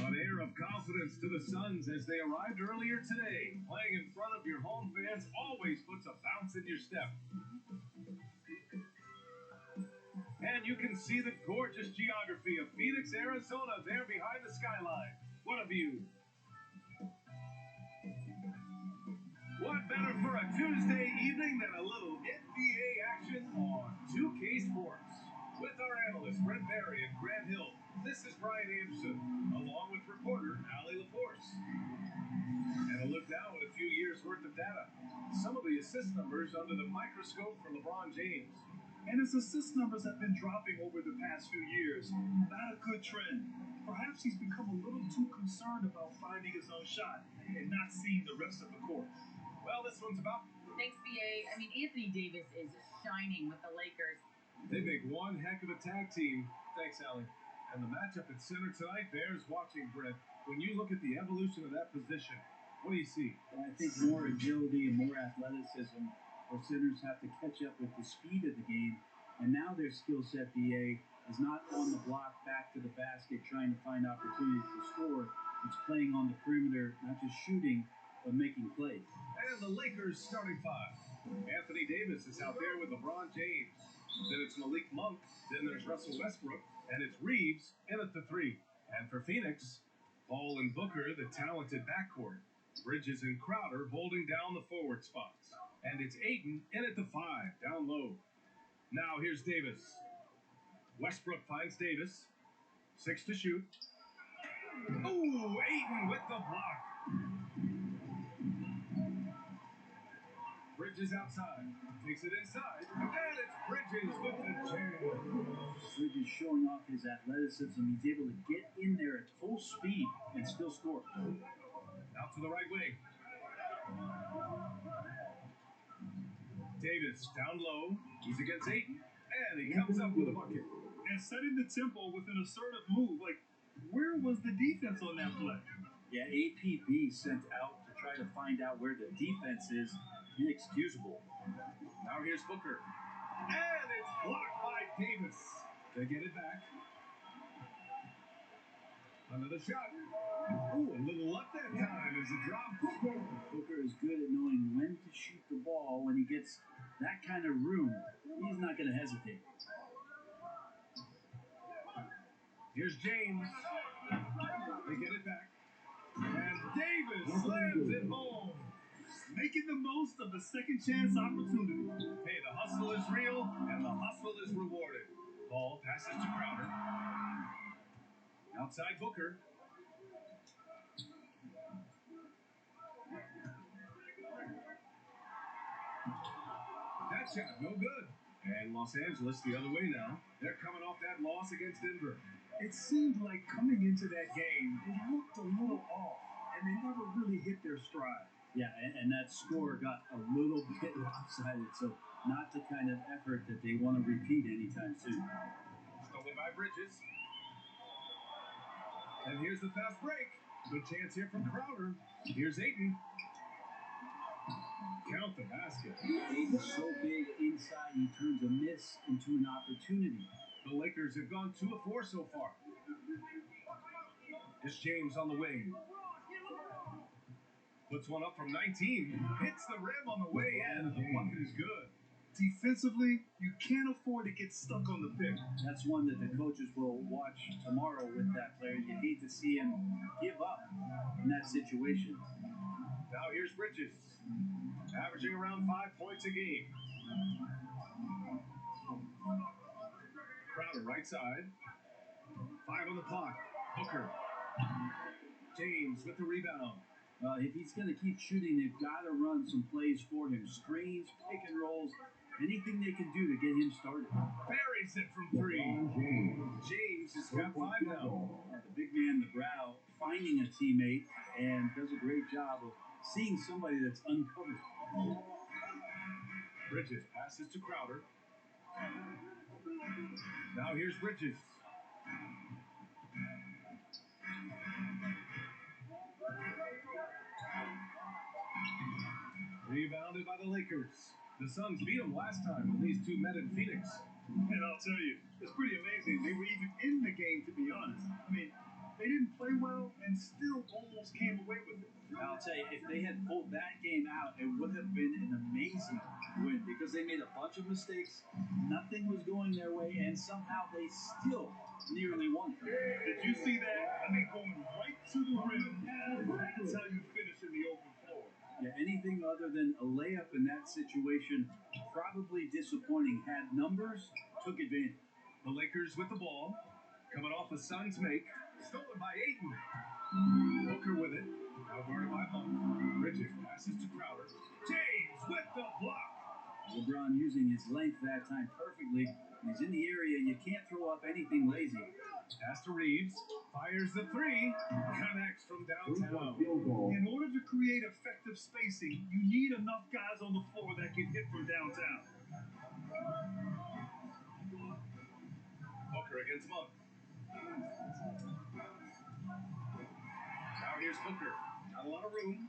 An air of confidence to the Suns as they arrived earlier today. Playing in front of your home fans always puts a bounce in your step. And you can see the gorgeous geography of Phoenix, Arizona there behind the skyline. What a view. What better for a Tuesday evening than a little NBA action on 2K Sports? With our analysts Brent Barry and Grant Hill, this is Brian Anderson, along with reporter Allie LaForce. And a look now at a few years' worth of data. Some of the assist numbers under the microscope for LeBron James. And his assist numbers have been dropping over the past few years. Not a good trend. Perhaps he's become a little too concerned about finding his own shot and not seeing the rest of the court. Well, this one's about... Thanks, BA. I mean, Anthony Davis is shining with the Lakers. They make one heck of a tag team. Thanks, Allie. And the matchup at center tonight bears watching, Brett. When you look at the evolution of that position, what do you see? Well, I think more agility and more athleticism, where centers have to catch up with the speed of the game. And now their skill set, BA, is not on the block back to the basket trying to find opportunities to score. It's playing on the perimeter, not just shooting, but making plays. And the Lakers starting five. Anthony Davis is out there with LeBron James. Then it's Malik Monk. Then there's Russell Westbrook. And it's Reeves in at the three. And for Phoenix, Paul and Booker, the talented backcourt. Bridges and Crowder holding down the forward spots. And it's Ayton in at the five, down low. Now here's Davis. Westbrook finds Davis. 6 to shoot. Ooh, Ayton with the block. Bridges outside, takes it inside, and it's Bridges with the jam. Bridges showing off his athleticism. He's able to get in there at full speed and still score. Out to the right wing. Davis down low. He's against Ayton, and he comes up with a bucket. And setting the tempo with an assertive move. Like, where was the defense on that play? Yeah, APB sent out to try to find out where the defense is. Inexcusable. Now here's Booker. And it's blocked by Davis. They get it back. Another shot. Ooh, a little luck that time as a drop. Booker is good at knowing when to shoot the ball. When he gets that kind of room, he's not going to hesitate. Here's James. They get it back. And Davis slams it home. Making the most of the second chance opportunity. Hey, the hustle is real, and the hustle is rewarded. Ball passes to Crowder. Outside Booker. That shot, no good. And Los Angeles the other way now. They're coming off that loss against Denver. It seemed like coming into that game, it looked a little off, and they never really hit their stride. Yeah, and that score got a little bit lopsided, so not the kind of effort that they want to repeat anytime soon. Stolen by Bridges. And here's the fast break. Good chance here from Crowder. Here's Ayton. Count the basket. Ayton's so big inside, he turns a miss into an opportunity. The Lakers have gone 2 of 4 so far. Here's James on the wing. Puts one up from 19. Hits the rim on the way in, and the bucket is good. Defensively, you can't afford to get stuck on the pick. That's one that the coaches will watch tomorrow with that player. You hate to see him give up in that situation. Now here's Bridges, averaging around 5 points a game. Crowder right side. 5 on the clock. Booker. James with the rebound. If he's going to keep shooting, they've got to run some plays for him. Screens, pick and rolls, anything they can do to get him started. Buries it from 3. James has got 5 now. The big man, the brow, finding a teammate and does a great job of seeing somebody that's uncovered. Bridges passes to Crowder. Now here's Bridges. Rebounded by the Lakers. The Suns beat them last time when these two met in Phoenix. And I'll tell you, it's pretty amazing. They were even in the game, to be honest. I mean, they didn't play well and still almost came away with it. I'll tell you, if they had pulled that game out, it would have been an amazing win because they made a bunch of mistakes. Nothing was going their way, and somehow they still nearly won. Did you see that? I mean, going right to the rim. That's how you finish in the open floor. Yeah, anything other than a layup in that situation, probably disappointing. Had numbers, took advantage. The Lakers with the ball, coming off a Suns make, stolen by Ayton. Booker with it, now guarded by Monk. Bridges passes to Crowder. James with the block. LeBron using his length that time perfectly. When he's in the area, you can't throw up anything lazy. Pass to Reeves, fires the 3, connects from downtown. In order to create effective spacing, you need enough guys on the floor that can hit from downtown. Booker against Monk. Now here's Booker. Not a lot of room.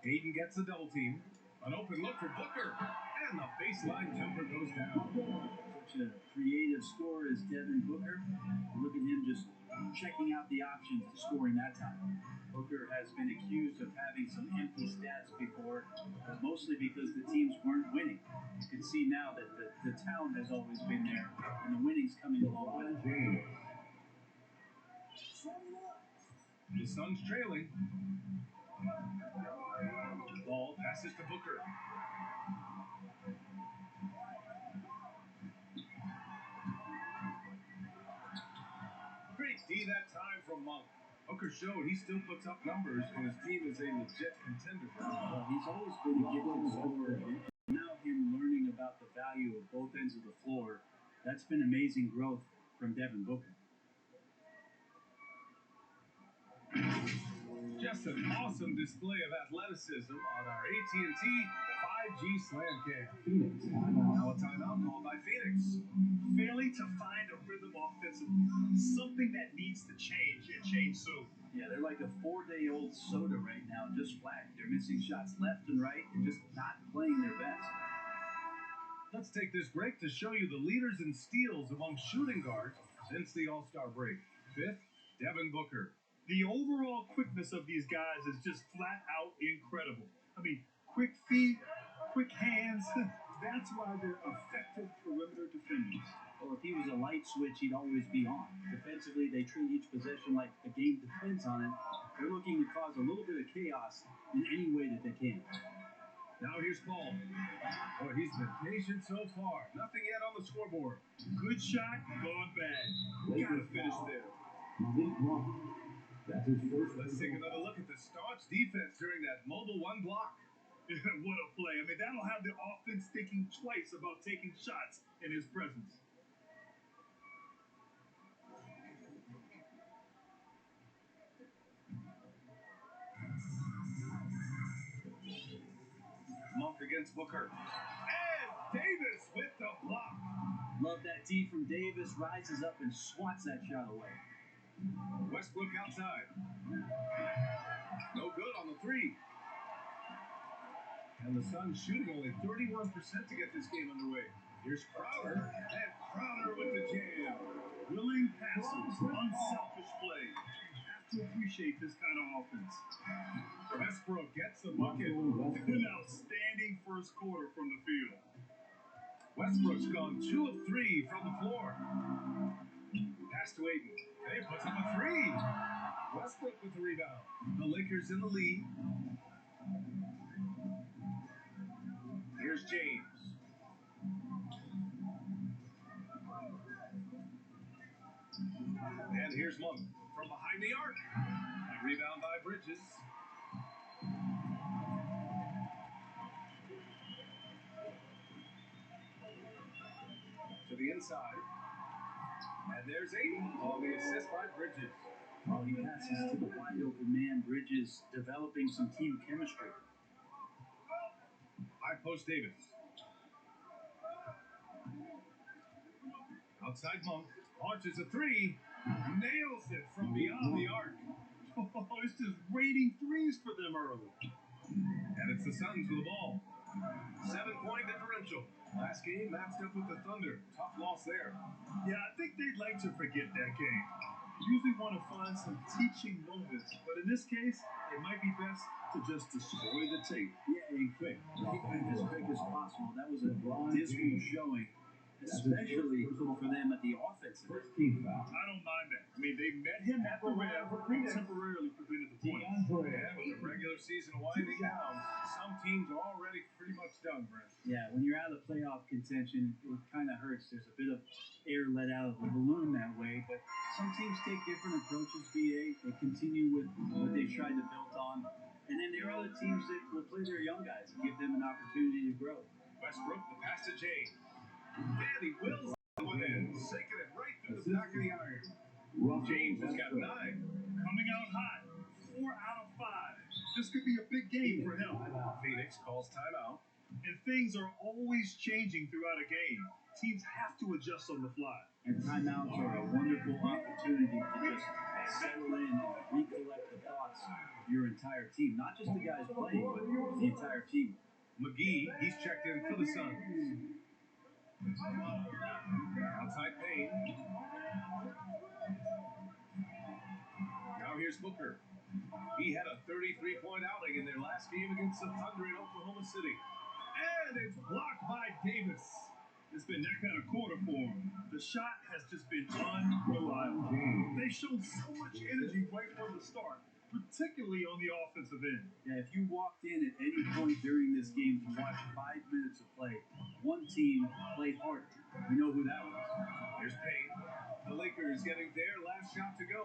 Ayton gets the double team. An open look for Booker. And the baseline jumper goes down. Such a creative scorer as Devin Booker. Look at him just checking out the options and scoring that time. Booker has been accused of having some empty stats before, but mostly because the teams weren't winning. You can see now that the talent has always been there, and the winning's coming along with it. The Suns trailing. Ball passes to Booker. Great D that time from Monk. Booker showed he still puts up numbers when his team is a legit contender. He's always been a gifted scorer, and now him learning about the value of both ends of the floor, that's been amazing growth from Devin Booker. Just an awesome display of athleticism on our AT&T 5G Slam Cam. Now a timeout called by Phoenix. Failing to find a rhythm offensively, something that needs to change and change soon. Yeah, they're like a 4-day-old soda right now, just flat. They're missing shots left and right and just not playing their best. Let's take this break to show you the leaders in steals among shooting guards since the All-Star break. 5th, Devin Booker. The overall quickness of these guys is just flat out incredible. I mean, quick feet, quick hands. That's why they're effective perimeter defenders. Well, if he was a light switch, he'd always be on. Defensively, they treat each possession like the game depends on it. They're looking to cause a little bit of chaos in any way that they can. Now here's Paul. Oh, he's been patient so far. Nothing yet on the scoreboard. Good shot, gone bad. Gotta finish there. Let's take another look at the staunch defense during that mobile 1 block. What a play. I mean, that'll have the offense thinking twice about taking shots in his presence. Monk against Booker. And Davis with the block. Love that D from Davis. Rises up and swats that shot away. Westbrook outside. No good on the 3. And the Suns shooting only 31% to get this game underway. Here's Crowder, and Crowder with the jam. Willing passes, unselfish play. You have to appreciate this kind of offense. Westbrook gets the bucket. An outstanding first quarter from the field. Westbrook's gone 2 of 3 from the floor. Pass to Ayton. He puts up a 3. Westbrook with the rebound. The Lakers in the lead. Here's James. And here's Monk from behind the arc. Rebound by Bridges. To the inside. And there's 8 on the assist by Bridges. Well, he passes to the wide open man. Bridges developing some team chemistry. High post Davis. Outside Monk. Launches a 3. Nails it from beyond the arc. Oh, it's just raining threes for them early. And it's the Suns with the ball. 7-point differential. Last game matched up with the Thunder. Tough loss there. Yeah, I think they'd like to forget that game. Usually want to find some teaching moments, but in this case, it might be best to just destroy the tape. Yeah, and quick. As quick as possible. That was a dismal showing, especially for them at the offensive end. I don't mind that. I mean, they met him at the rim and temporarily prevented the points. And with the regular season winding down, some teams are already pretty much done, Brent. Yeah, when you're out of playoff contention, it kind of hurts. There's a bit of air let out of the balloon that way, but some teams take different approaches, VA. They continue with what they tried to build on. And then there are other teams that will play their young guys and give them an opportunity to grow. Westbrook, the pass to James. And he wills that one in, sinking it right through the back of the iron. James has got 9. Coming out hot, 4 out of 5. This could be a big game for him. Phoenix calls timeout. And things are always changing throughout a game. Teams have to adjust on the fly. And timeouts are a wonderful opportunity to just settle in and recollect the thoughts of your entire team. Not just the guys playing, but the entire team. McGee, he's checked in for the Suns. Outside Payne. Now here's Booker. He had a 33-point outing in their last game against the Thunder in Oklahoma City. And it's blocked by Davis. It's been that kind of quarter for him. The shot has just been unreliable. They've shown so much energy right from the start, particularly on the offensive end. Yeah, if you walked in at any point during this game to watch 5 minutes of play, one team played hard. You know who that was. Here's Payne. The Lakers getting their last shot to go.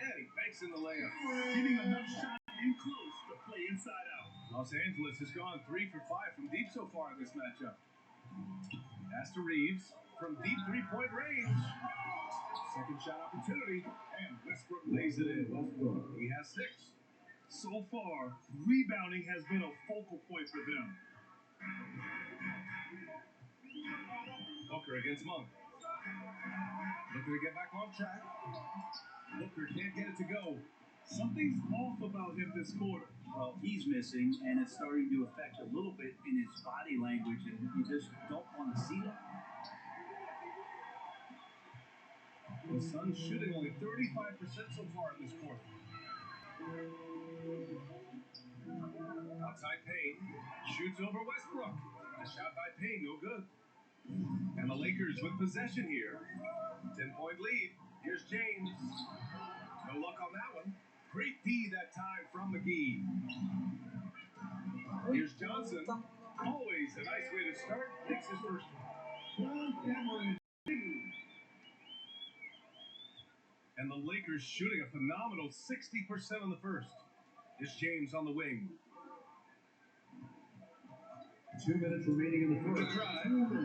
And he banks in the layup. Getting enough shot in close to play inside out. Los Angeles has gone 3 for 5 from deep so far in this matchup. Pass to Reeves from deep 3-point range. Second shot opportunity, and Westbrook lays it in. He has 6. So far, rebounding has been a focal point for them. Booker against Monk. Looking to get back on track. Booker can't get it to go. Something's off about him this quarter. Well, he's missing, and it's starting to affect a little bit in his body language, and you just don't want to see that. The Suns shooting only 35% so far in this quarter. Outside Payne. Shoots over Westbrook. A shot by Payne, no good. And the Lakers with possession here. 10-point lead. Here's James. No luck on that one. Great D that time from McGee. Here's Johnson. Always a nice way to start. Makes his first one. And the Lakers shooting a phenomenal 60% on the first. Here's James on the wing. 2 minutes remaining in the Good first. drive. And a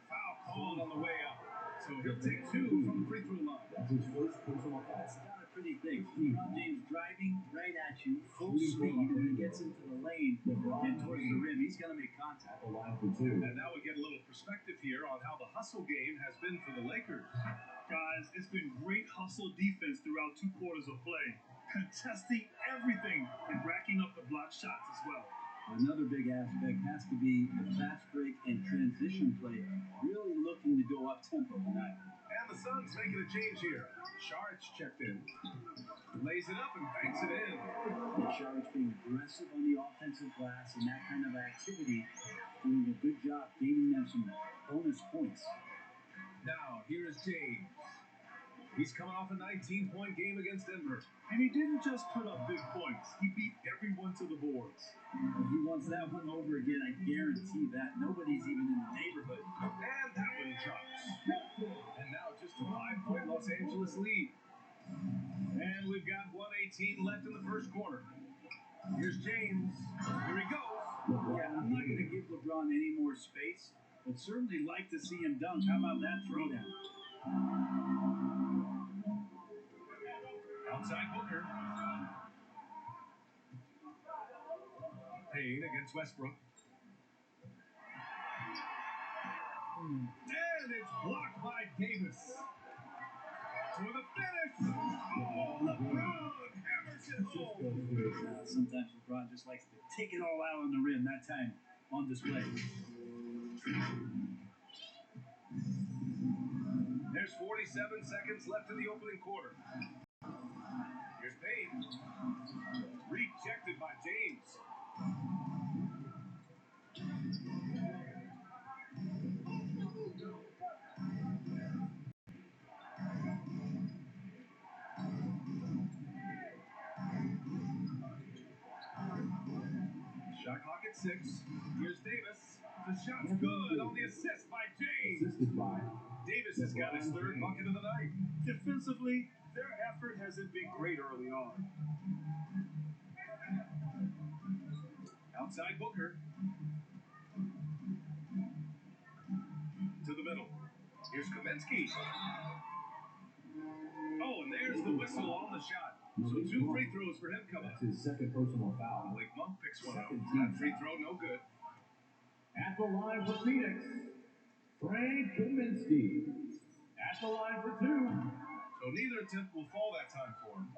foul called on the way up. So he'll take 2 from the free throw line. That's his first personal foul. That's not a pretty thing. LeBron James driving right at you, full speed, and he gets into the lane and towards the rim. He's going to make contact. The line for 2. And now we get a little perspective here on how the hustle game has been for the Lakers. Guys, it's been great hustle defense throughout 2 quarters of play, contesting everything and racking up the block shots as well. Another big aspect has to be the fast break and transition play, really looking to go up tempo tonight. And the Suns making a change here. Sharge checked in. Lays it up and banks it in. The Sharks being aggressive on the offensive glass and that kind of activity, doing a good job gaining them some bonus points. Now, here's James. He's coming off a 19-point game against Denver. And he didn't just put up big points. He beat everyone to the boards. He wants that one over again, I guarantee that. Nobody's even in the neighborhood. And that one drops. And now just a 5-point Los Angeles lead. And we've got 1:18 left in the first quarter. Here's James. Here he goes. Yeah, I'm not going to give LeBron any more space, but certainly like to see him dunk. How about that throwdown? Outside Booker. Payne against Westbrook. And it's blocked by Davis. For the finish. Oh, LeBron hammers it home. Sometimes LeBron just likes to take it all out on the rim. That time on display. There's 47 seconds left in the opening quarter. Here's Payne. Rejected by James. Shot clock at 6. Here's Davis. The shot's good on the assist by James. Assisted by Davis has got his third bucket of the night. Defensively, their effort hasn't been great early on. Outside Booker. To the middle. Here's Kaminsky. Oh, and there's the whistle on the shot. So 2 free throws for him coming up. That's his second personal foul. Malik Monk picks one out. Second team. That free throw, no good. At the line for Phoenix, Frank Kaminsky. At the line for 2. So neither attempt will fall that time for him.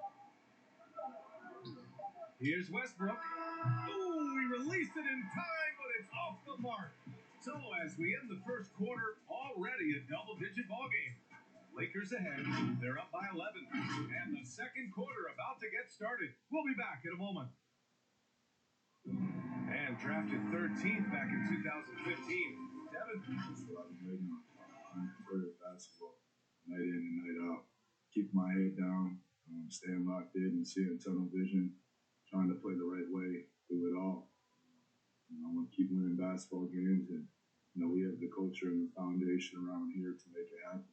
Here's Westbrook. Ooh, he released it in time, but it's off the mark. So as we end the first quarter, already a double-digit ball game. Lakers ahead. They're up by 11. And the second quarter about to get started. We'll be back in a moment. And drafted 13th back in 2015. Devin. That's what I've been waiting on. I'm for basketball, night in and night out. Keep my head down, staying locked in and seeing tunnel vision, trying to play the right way through it all. I want to keep winning basketball games, and we have the culture and the foundation around here to make it happen.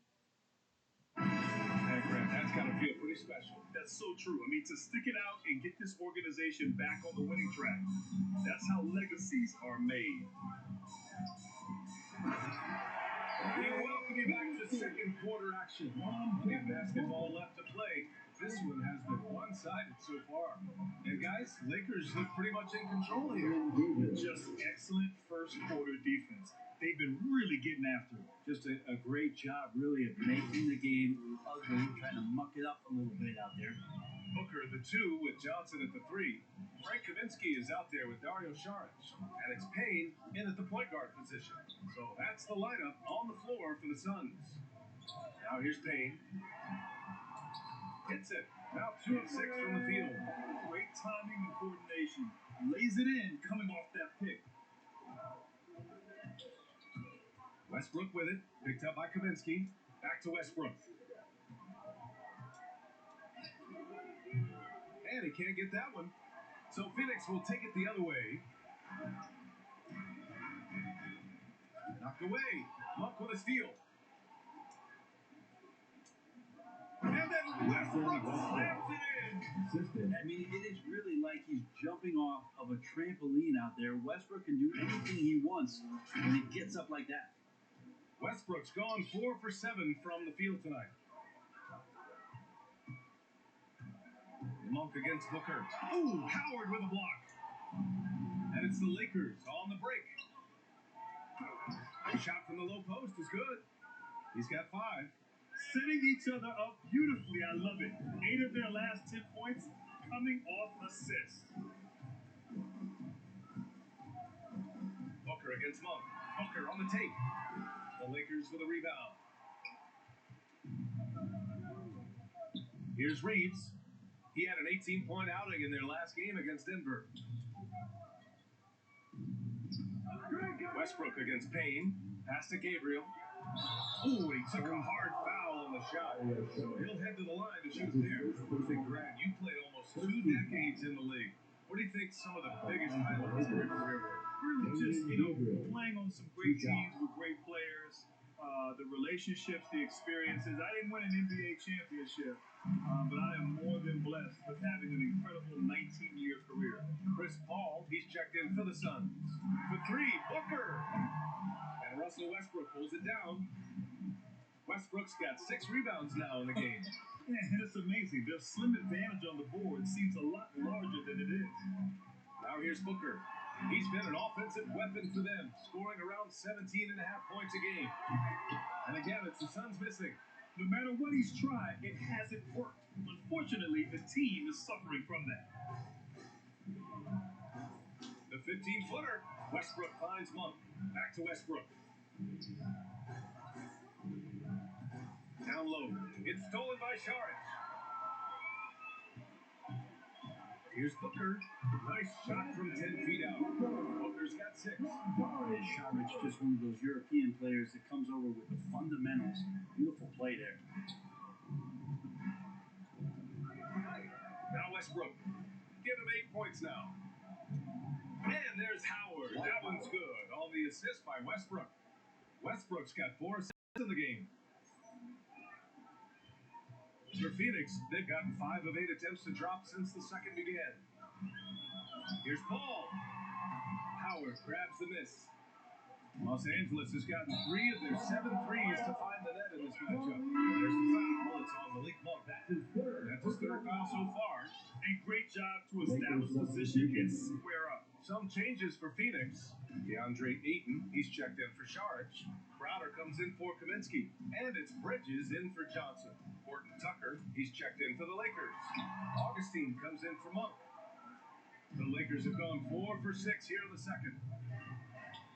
Hey, Grant, that's got to feel pretty special. That's so true. I mean, to stick it out and get this organization back on the winning track, that's how legacies are made. We welcome you back to second quarter action. Plenty of basketball left to play. This one has been one-sided so far. And guys, Lakers look pretty much in control here. Just excellent first quarter defense. They've been really getting after it. Just a great job, really, of making the game ugly, trying to muck it up a little bit out there. Booker the 2 with Johnson at the 3. Frank Kaminsky is out there with Dario Saric. And it's Payne in at the point guard position. So that's the lineup on the floor for the Suns. Now here's Payne. Hits it. Now 2 of 6 from the field. Great timing and coordination. Lays it in coming off that pick. Westbrook with it. Picked up by Kaminsky. Back to Westbrook. And he can't get that one. So Phoenix will take it the other way. Knocked away. Monk with a steal. And then Westbrook slams it in. Assisted. I mean, it is really like he's jumping off of a trampoline out there. Westbrook can do anything he wants when he gets up like that. Westbrook's gone 4 for 7 from the field tonight. Monk against Booker. Ooh, Howard with a block. And it's the Lakers on the break. A shot from the low post is good. He's got 5. Setting each other up beautifully. I love it. 8 of their last 10 points coming off assists. finds Monk. Booker on the tape. The Lakers for the rebound. Here's Reeves. He had an 18-point outing in their last game against Denver. Westbrook against Payne. Pass to Gabriel. Ooh, he took a hard foul on the shot. So he'll head to the line to shoot there. Hey, Grant, you played almost 2 decades in the league. What do you think some of the biggest highlights of your career were? Really just, playing on some great teams with great players, the relationships, the experiences. I didn't win an NBA championship, but I am more than blessed with having an incredible 19-year career. Chris Paul, he's checked in for the Suns. For 3, Booker. And Russell Westbrook pulls it down. Westbrook's got 6 rebounds now in the game. Yeah, and it's amazing. Their slim advantage on the board seems a lot larger than it is. Now here's Booker. He's been an offensive weapon for them, scoring around 17.5 points a game. And again, it's the Suns missing. No matter what he's tried, it hasn't worked. Unfortunately, the team is suffering from that. The 15-footer. Westbrook finds Monk. Back to Westbrook. Down low. It's stolen by Saric. Here's Booker. Nice shot from 10 feet out. Booker's got 6. Saric, just one of those European players that comes over with the fundamentals. Beautiful play there. Now Westbrook. Give him 8 points now. And there's Howard. That one's good. On the assist by Westbrook. Westbrook's got 4 assists in the game. For Phoenix, they've gotten 5 of 8 attempts to drop since the second began. Here's Paul. Howard grabs the miss. Los Angeles has gotten 3 of their 7 threes to find the net in this matchup. There's the foul. It's on Malik Monk. That's his third foul so far. A great job to establish position and square up. Some changes for Phoenix. DeAndre Ayton, he's checked in for Saric. Crowder comes in for Kaminsky. And it's Bridges in for Johnson. Horton Tucker, he's checked in for the Lakers. Augustine comes in for Monk. The Lakers have gone 4 for 6 here in the second.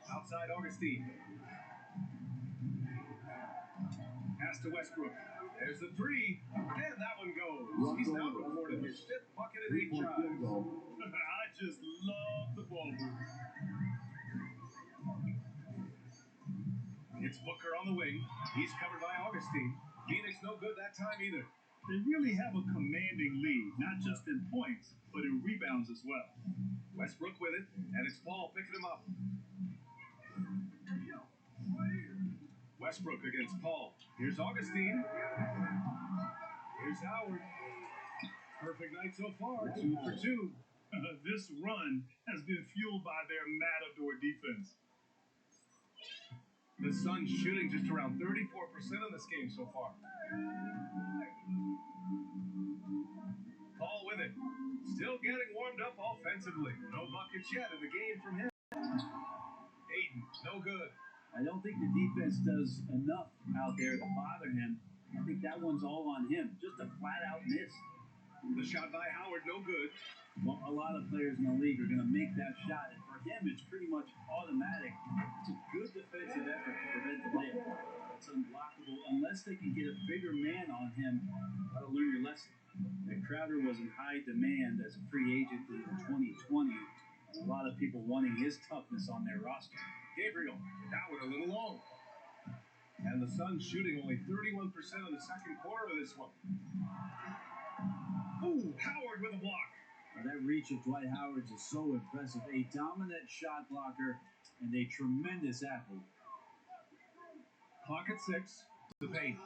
Outside Augustine. Pass to Westbrook. There's the 3. And that one goes. He's now recorded his 5th bucket in 8 tries. I just love the ball movement. It's Booker on the wing. He's covered by Augustine. Phoenix no good that time either. They really have a commanding lead, not just in points, but in rebounds as well. Westbrook with it, and it's Paul picking him up. Westbrook against Paul. Here's Augustine. Here's Howard. Perfect night so far, 2 for 2. This run has been fueled by their matador defense. The Suns shooting just around 34% in this game so far. Paul with it. Still getting warmed up offensively. No buckets yet in the game from him. Ayton, no good. I don't think the defense does enough out there to bother him. I think that one's all on him. Just a flat-out miss. The shot by Howard, no good. Well, a lot of players in the league are going to make that shot, and for him, it's pretty much automatic. It's a good defensive effort to prevent the layup. That's unblockable unless they can get a bigger man on him. Got to learn your lesson. And Crowder was in high demand as a free agent in 2020. A lot of people wanting his toughness on their roster. Gabriel, that one a little long. And the Suns shooting only 31% in the second quarter of this one. Ooh, Howard with a block. Now, that reach of Dwight Howard's is so impressive. A dominant shot blocker and a tremendous athlete. Clock at 6. The paint.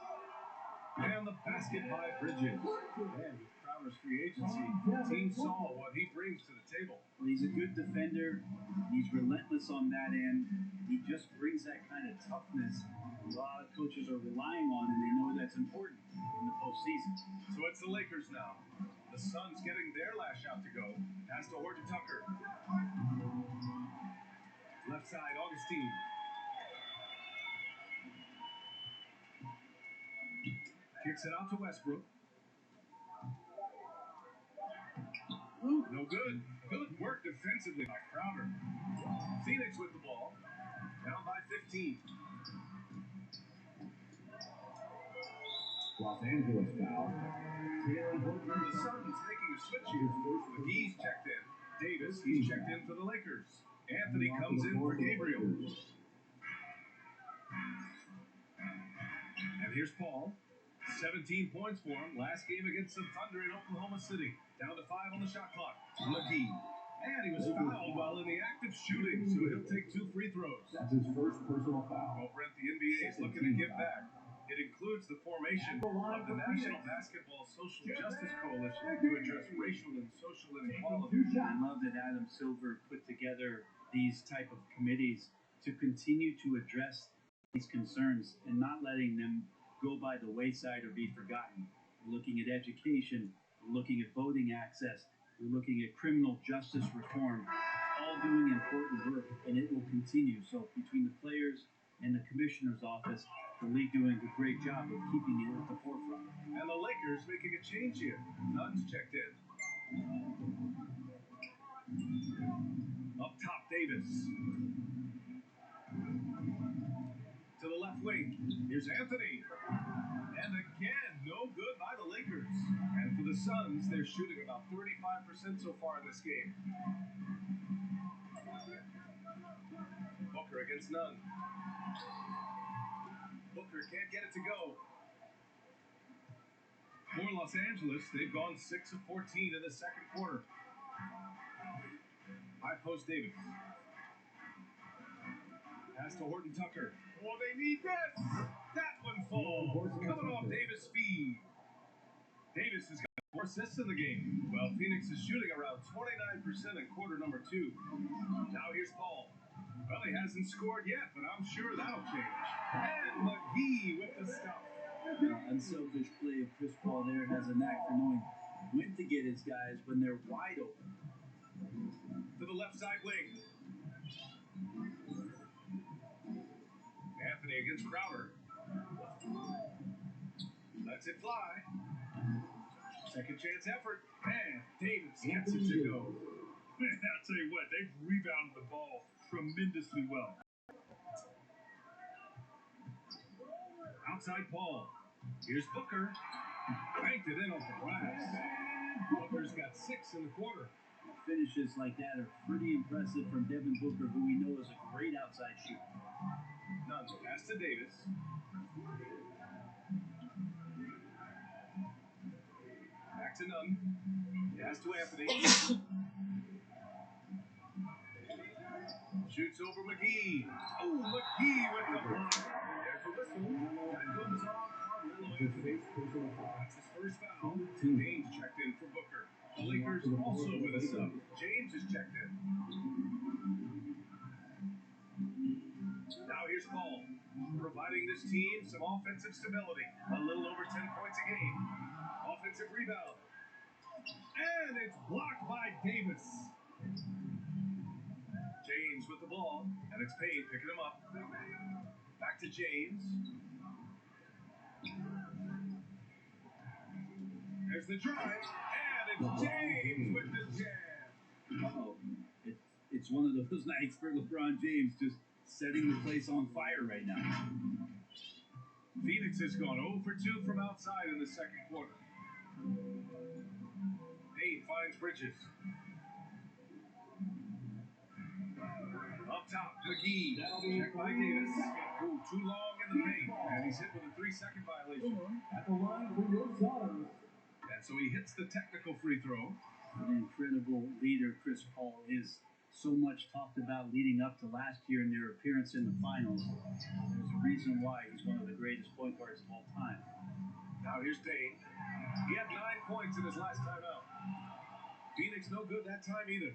And the basket by Bridges. And with Crowder's free agency, the team saw what he brings to the table. Well, he's a good defender. He's relentless on that end. He just brings that kind of toughness a lot of coaches are relying on, and they know that's important in the postseason. So it's the Lakers now. The Suns getting their last shot to go. Pass to Horton Tucker. Left side, Augustine. Kicks it out to Westbrook. Ooh, no good. Good work defensively by Crowder. Phoenix with the ball. 15. Los Angeles foul. Taylor Booker. The Suns making a switch here. McGee's checked in. Davis, he's checked in for the Lakers. Anthony comes in for Gabriel. And here's Paul. 17 points for him. Last game against the Thunder in Oklahoma City. Down to 5 on the shot clock. McGee. And he was fouled while in the act of shooting, so he'll take 2 free throws. That's his first personal foul. Well, Brent, the NBA is looking to give back. It includes the formation of the National Basketball Social Justice Coalition to address racial and social inequality. I love that Adam Silver put together these type of committees to continue to address these concerns and not letting them go by the wayside or be forgotten. We're looking at education, we're looking at voting access, we're looking at criminal justice reform, all doing important work, and it will continue. So between the players and the commissioner's office, the league doing a great job of keeping it at the forefront. And the Lakers making a change here. Nunn's checked in. Up top, Davis. To the left wing. Here's Anthony. And again, no good by the Lakers. And for the Suns, they're shooting about 35% so far in this game. Booker against Nunn. Booker can't get it to go. For Los Angeles, they've gone 6 of 14 in the second quarter. High post Davis. Pass to Horton Tucker. Oh, they need this. That one falls. Coming off Davis' speed. Davis has got 4 assists in the game. Well, Phoenix is shooting around 29% in quarter number 2. Now here's Paul. Well, he hasn't scored yet, but I'm sure that'll change. And McGee with the stuff. Unselfish play of Chris Paul there, has a knack for knowing when to get his guys when they're wide open. To the left side wing. Anthony against Crowder. Lets it fly. Second chance effort. And Davis gets it to go. Man, I'll tell you what, they've rebounded the ball tremendously well. Outside Paul. Here's Booker. Banked it in off the glass. Booker's got 6 in the quarter. Finishes like that are pretty impressive from Devin Booker, who we know is a great outside shooter. Nunn pass to Davis. Back to Nunn. Pass to Anthony. Shoots over McGee. Oh, McGee with the block. There's the whistle. That goes off Carmelo Anthony. That's his first foul. James checked in for Booker. The Lakers also with a sub. James is checked in. Now here's Paul, providing this team some offensive stability. A little over 10 points a game. Offensive rebound. And it's blocked by Davis. James with the ball, and it's Payne picking him up. Back to James. There's the drive, and it's James with the jam. Oh, it's one of those nights for LeBron James, just setting the place on fire right now. Phoenix has gone 0 for 2 from outside in the second quarter. Payne finds Bridges. Up top, McGee. Checked by Davis. Ooh, too long in the paint. And he's hit with a 3-second violation. At the line for your Suns. And so he hits the technical free throw. An incredible leader Chris Paul is. So much talked about leading up to last year in their appearance in the finals. There's a reason why he's one of the greatest point guards of all time. Now here's Payne. He had 9 points in his last time out. Phoenix no good that time either.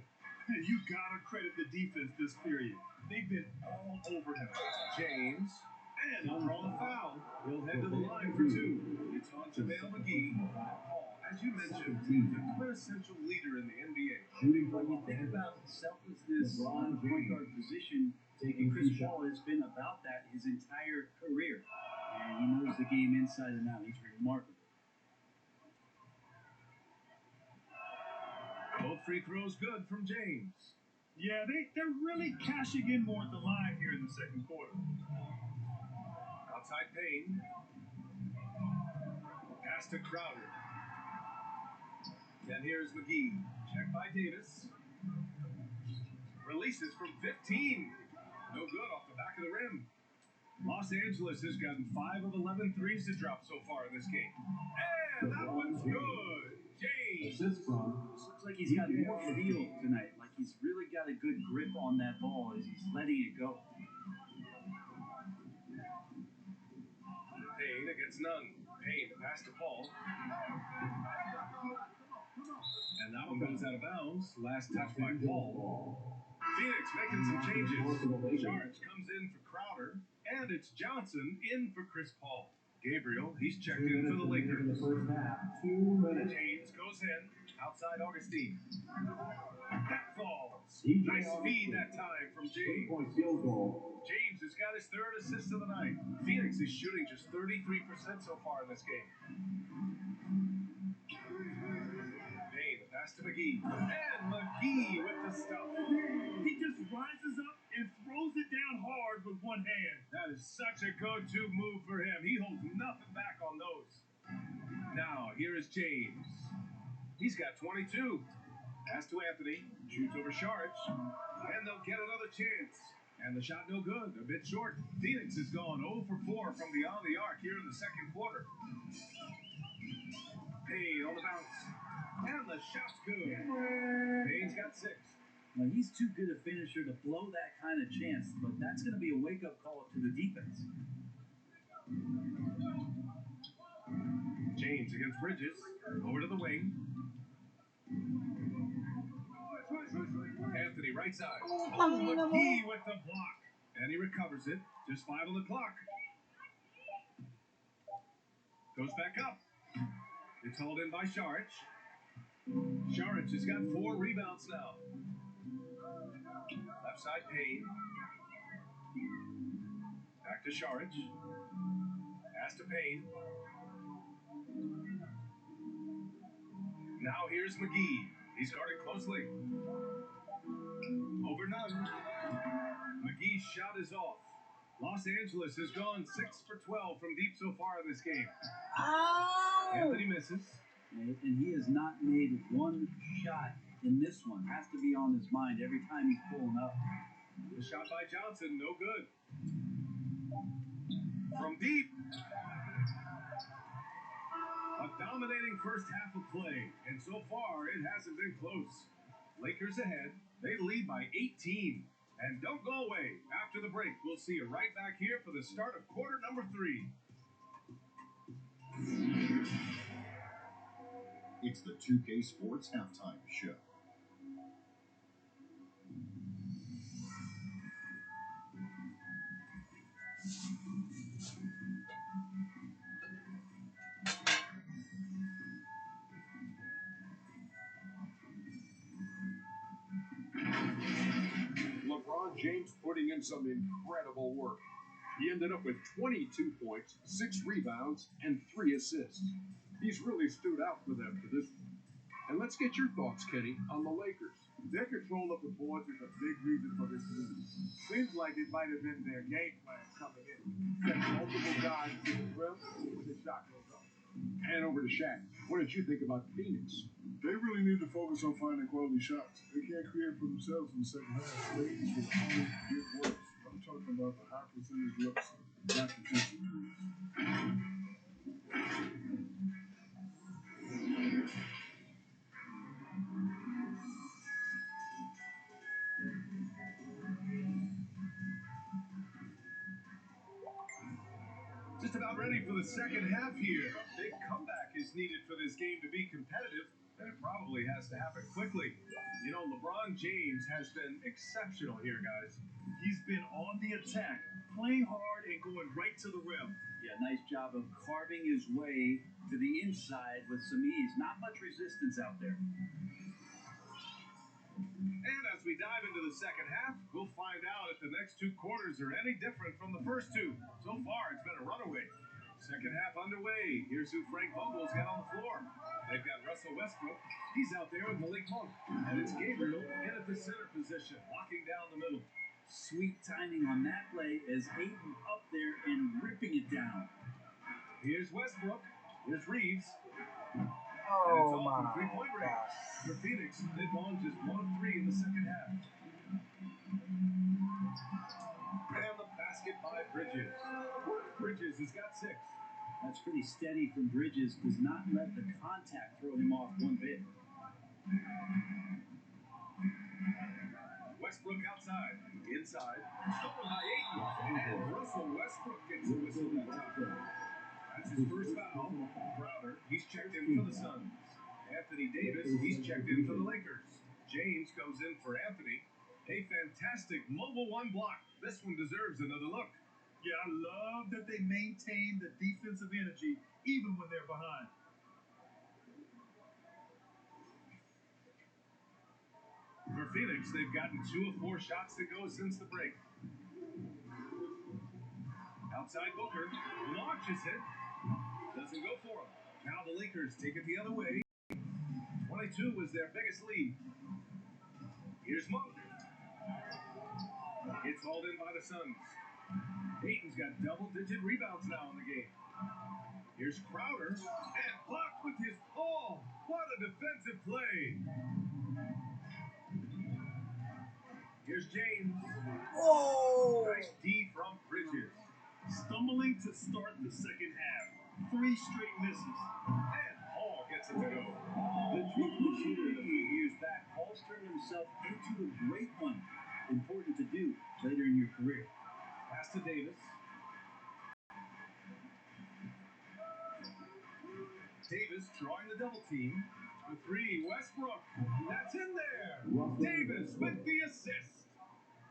You gotta credit the defense this period. They've been all over him. James. And he'll draw the foul. He'll head to the line for 2. It's on JaVale McGee. Paul, as you mentioned, the quintessential leader in the NBA. Shooting When you think about selflessness on the point guard position, Chris Paul has been about that his entire career. And he knows the game inside and out. He's remarkable. Both free throws good from James. Yeah, they're really cashing in more at the line here in the second quarter. Outside Payne. Pass to Crowder. And here's McGee. Checked by Davis. Releases from 15. No good off the back of the rim. Los Angeles has gotten 5 of 11 threes to drop so far in this game. And that one's good. James. Looks like he's got more feel tonight. Like he's really got a good grip on that ball as he's letting it go. Payne against none. Payne pass to Paul. And that one goes out of bounds. Last touch by Paul. Phoenix making some changes. Saric comes in for Crowder. And it's Johnson in for Chris Paul. Gabriel, he's checked in for the Lakers. James goes in. Outside Augustine. That falls. Nice feed that time from James. James has got his third assist of the night. Phoenix is shooting just 33% so far in this game. Payne, pass to McGee. And McGee with the stuff. He just rises up and throws it down hard with one hand. That is such a go-to move for him. He holds nothing back on those. Now, here is James. He's got 22. Pass to Anthony. Shoots over Saric. And they'll get another chance. And the shot no good. A bit short. Phoenix has gone 0 for 4 from beyond the arc here in the second quarter. Payne on the bounce. And the shot's good. Payne's got 6. Well, he's too good a finisher to blow that kind of chance, but that's going to be a wake-up call to the defense. James against Bridges. Over to the wing. Anthony right side. Oh, McGee with the block. And he recovers it. Just 5 on the clock. Goes back up. It's hauled in by Saric. Saric has got 4 rebounds now. Left side Payne. Back to Saric. Pass to Payne. Now here's McGee. He's guarded closely. Over none. McGee's shot is off. Los Angeles has gone 6 for 12 from deep so far in this game. Oh! Anthony misses. And he has not made one shot in this one. Has to be on his mind every time he's pulling up. The shot by Johnson, no good. From deep. A dominating first half of play, and so far it hasn't been close. Lakers ahead. They lead by 18. And don't go away. After the break, we'll see you right back here for the start of quarter number 3. It's the 2K Sports Halftime Show. LeBron James putting in some incredible work. He ended up with 22 points, 6 rebounds, and 3 assists. He's really stood out for them to this point. And let's get your thoughts, Kenny, on the Lakers. Their control of the boards is a big reason for this move. Seems like it might have been their game plan coming in. Set multiple guys to the rim when the shot goes up. And over to Shaq. What did you think about Phoenix? They really need to focus on finding quality shots. They can't create for themselves in the second half. Ladies will only get worse. I'm talking about the high percentage looks, not contested threes. Just about ready for the second half here. A big comeback is needed for this game to be competitive, and it probably has to happen quickly. You know, LeBron James has been exceptional here, guys. He's been on the attack, playing hard and going right to the rim. Yeah, nice job of carving his way to the inside with some ease. Not much resistance out there. And as we dive into the second half, we'll find out if the next 2 quarters are any different from the first 2. So far, it's been a runaway. Second half underway. Here's who Frank Vogel's got on the floor. They've got Russell Westbrook. He's out there with Malik Monk. And it's Gabriel in at the center position, locking down the middle. Sweet timing on that play as Ayton up there and ripping it down. Here's Westbrook. Here's Reeves. And it's all from three-point range. For Phoenix, they've gone just 1 of 3 in the second half. And the basket by Bridges. Bridges has got 6. That's pretty steady from Bridges. Does not let the contact throw him off one bit. Westbrook outside. Inside. Stolen by Ayton. And Russell Westbrook gets a whistle that time. That's his first foul. Crowder, he's checked in for the Suns. Anthony Davis, he's checked in for the Lakers. James comes in for Anthony. A fantastic mobile 1 block. This one deserves another look. Yeah, I love that they maintain the defensive energy even when they're behind. For Phoenix, they've gotten 2 of 4 shots to go since the break. Outside Booker, launches it. Doesn't go for him. Now the Lakers take it the other way. 22 was their biggest lead. Here's Monk. It's hauled in by the Suns. Ayton's got double-digit rebounds now in the game. Here's Crowder, and blocked with his palm. What a defensive play. Here's James. Oh! Nice D from Bridges. Stumbling to start the second half. 3 straight misses. And Paul gets it to go. The three-point shooter a few years back, Paul's turned himself into a great one. Important to do later in your career. Pass to Davis. Davis drawing the double team. The 3, Westbrook. That's in there. Davis with the assist.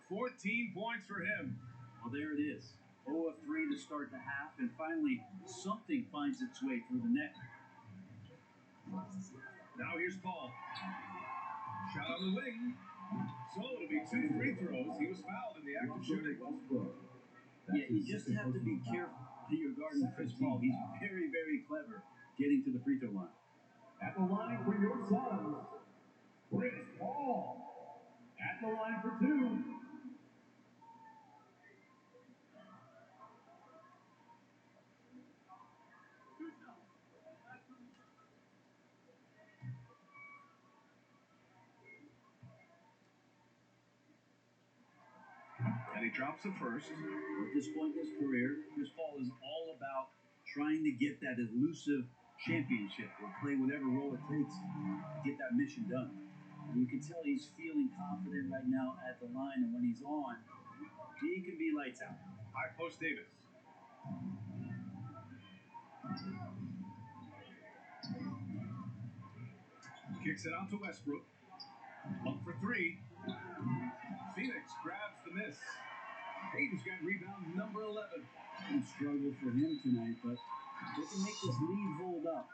14 points for him. Well, there it is. 0 of 3 to start the half, and finally something finds its way through the net. Now here's Paul. Shot on the wing. So it'll be 2 free throws. He was fouled in the act of shooting. Yeah, you just have to be careful when you're guarding Chris Paul. He's very, very clever getting to the free throw line. At the line for your Suns, Chris Paul. At the line for 2. And he drops the first. At this point in his career, Chris Paul is all about trying to get that elusive championship or play whatever role it takes to get that mission done. And you can tell he's feeling confident right now at the line, and when he's on, he can be lights out. High post Davis. Kicks it out to Westbrook. Up for 3. Phoenix grabs the miss. Ayton's got rebound number 11. A struggle for him tonight, but they can make this lead hold up.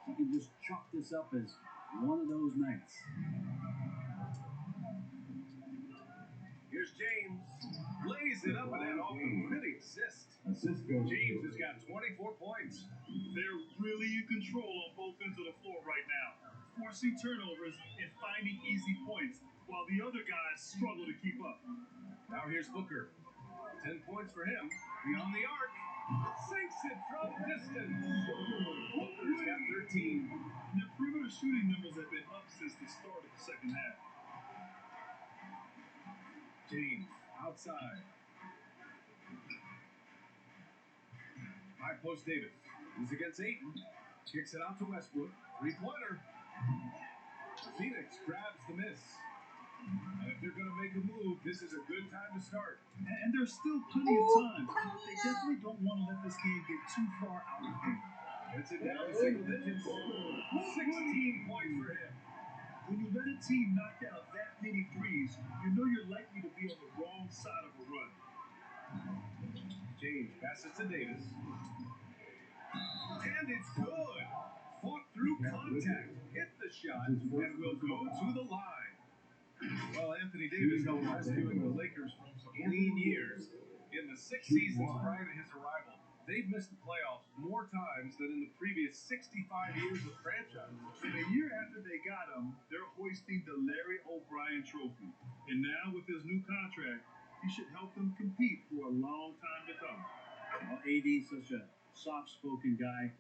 You can just chalk this up as one of those nights. Here's James. Lays it up and in off a pretty assist. James has got 24 points. They're really in control on both ends of the floor right now, forcing turnovers and finding easy points, while the other guys struggle to keep up. Now here's Booker. 10 points for him. Beyond the arc. Sinks it from distance. Booker's got 13. And their perimeter shooting numbers have been up since the start of the second half. James outside. High post Davis. He's against Ayton. Kicks it out to Westbrook. 3-pointer. Phoenix grabs the miss. And if they're going to make a move, this is a good time to start. And there's still plenty of time. They definitely don't want to let this game get too far out of hand. Gets it down to single digits. 16 points for him. When you let a team knock out that many threes, you know you're likely to be on the wrong side of a run. James passes to Davis. And it's good. Fought through contact. Hit the shot and will go to the line. Well, Anthony Davis helped rescuing the Lakers from some lean years. In the 6 seasons prior to his arrival, they've missed the playoffs more times than in the previous 65 years of franchise. And a year after they got him, they're hoisting the Larry O'Brien Trophy. And now with his new contract, he should help them compete for a long time to come. Well, AD's such a soft-spoken guy.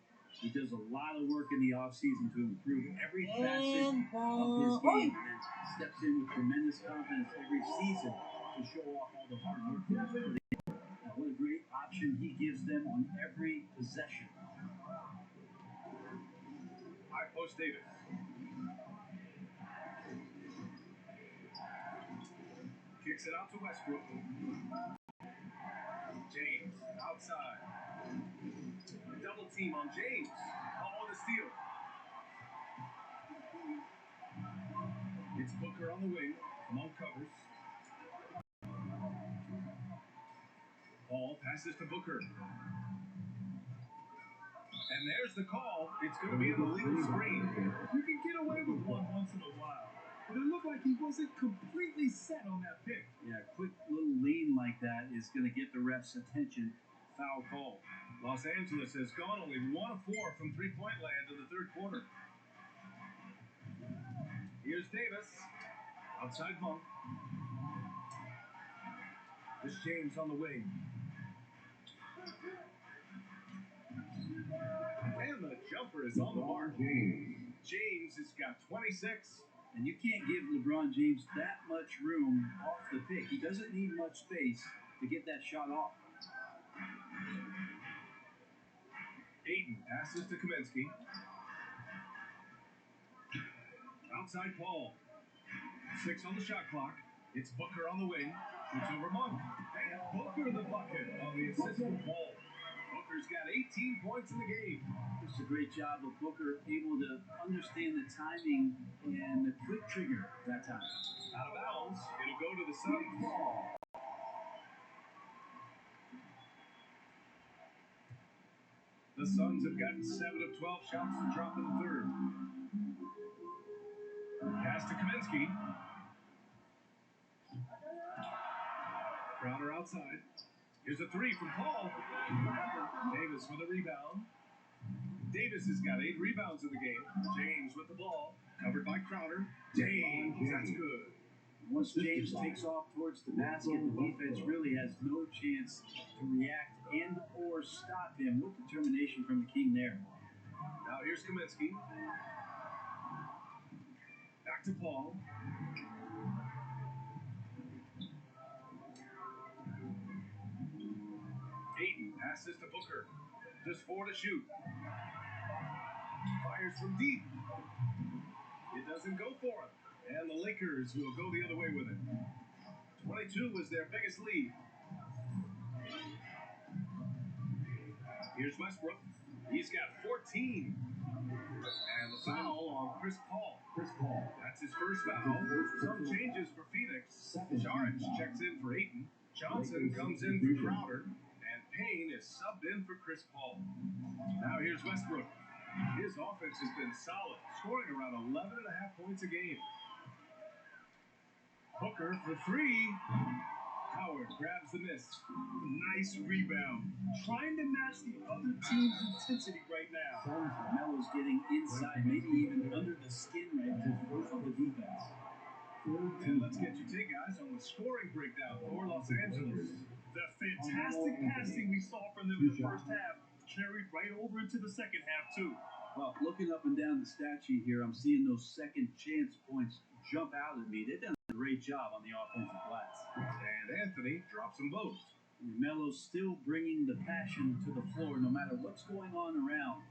He does a lot of work in the offseason to improve every facet of his game, and steps in with tremendous confidence every season to show off all the hard work that he's put in. Now, what a great option he gives them on every possession. High post Davis. Kicks it out to Westbrook. James outside. Double team on James. Oh, the steal. It's Booker on the wing. Monk covers. Paul passes to Booker. And there's the call. It's going to be an illegal screen. You can get away with one once in a while, but it looked like he wasn't completely set on that pick. Yeah, a quick little lean like that is going to get the ref's attention. Foul call. Los Angeles has gone only 1 of 4 from three-point land in the third quarter. Here's Davis. Outside Monk. This James on the wing. And the jumper is on the mark. James has got 26. And you can't give LeBron James that much room off the pick. He doesn't need much space to get that shot off. Ayton passes to Kaminsky. Outside Paul. 6 on the shot clock. It's Booker on the wing. It's over Monk. And Booker the bucket on the assist from Paul. Booker's got 18 points in the game. It's a great job of Booker able to understand the timing and the quick trigger that time. Out of bounds. It'll go to the Suns. The Suns have gotten 7 of 12 shots to drop in the third. Pass to Kaminsky. Crowder outside. Here's a 3 from Paul. Davis with a rebound. Davis has got 8 rebounds in the game. James with the ball. Covered by Crowder. James, that's good. Once James takes off towards the basket, the defense really has no chance to react and or stop him. With determination from the king there. Now here's Kaminsky. Back to Paul. Ayton passes to Booker. Just 4 to shoot. Fires from deep. It doesn't go for him. And the Lakers will go the other way with it. 22 was their biggest lead. Here's Westbrook. He's got 14. And the foul on Chris Paul. That's his first foul. Some changes for Phoenix. Jaric checks in for Ayton. Johnson comes in for Crowder. And Payne is subbed in for Chris Paul. Now here's Westbrook. His offense has been solid, scoring around 11.5 points a game. Booker for 3. Howard grabs the miss. Nice rebound. Trying to match the other team's intensity right now. Melo's getting inside, maybe even under the skin right now of the defense. And let's get your take, guys, on the scoring breakdown for Los Angeles. The fantastic passing we saw from them in the first half carried right over into the second half, too. Well, looking up and down the stat sheet here, I'm seeing those second chance points jump out at me. They've done a great job on the offensive glass. And Anthony drops them both. Melo's still bringing the passion to the floor no matter what's going on around.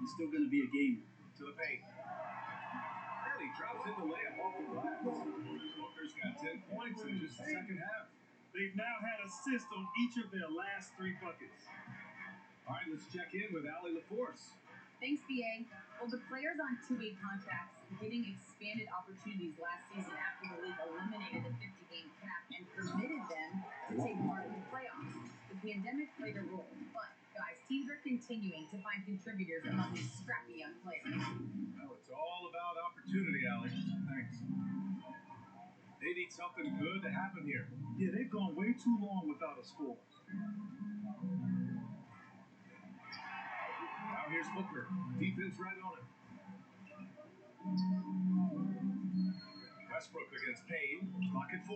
He's still going to be a gamer. To the paint. And he drops in the layup off the glass. Booker's got 10 points in just the second half. They've now had assists on each of their last 3 buckets. All right, let's check in with Allie LaForce. Thanks, BA. Well, the players on two-way contracts getting expanded opportunities last season after the league eliminated the 50-game cap and permitted them to take part in the playoffs. The pandemic played a role, but, guys, teams are continuing to find contributors among these scrappy young players. Well, it's all about opportunity, Allie. Thanks. They need something good to happen here. Yeah, they've gone way too long without a score. Now here's Booker. Defense right on him. Westbrook against Payne. Clock at 4.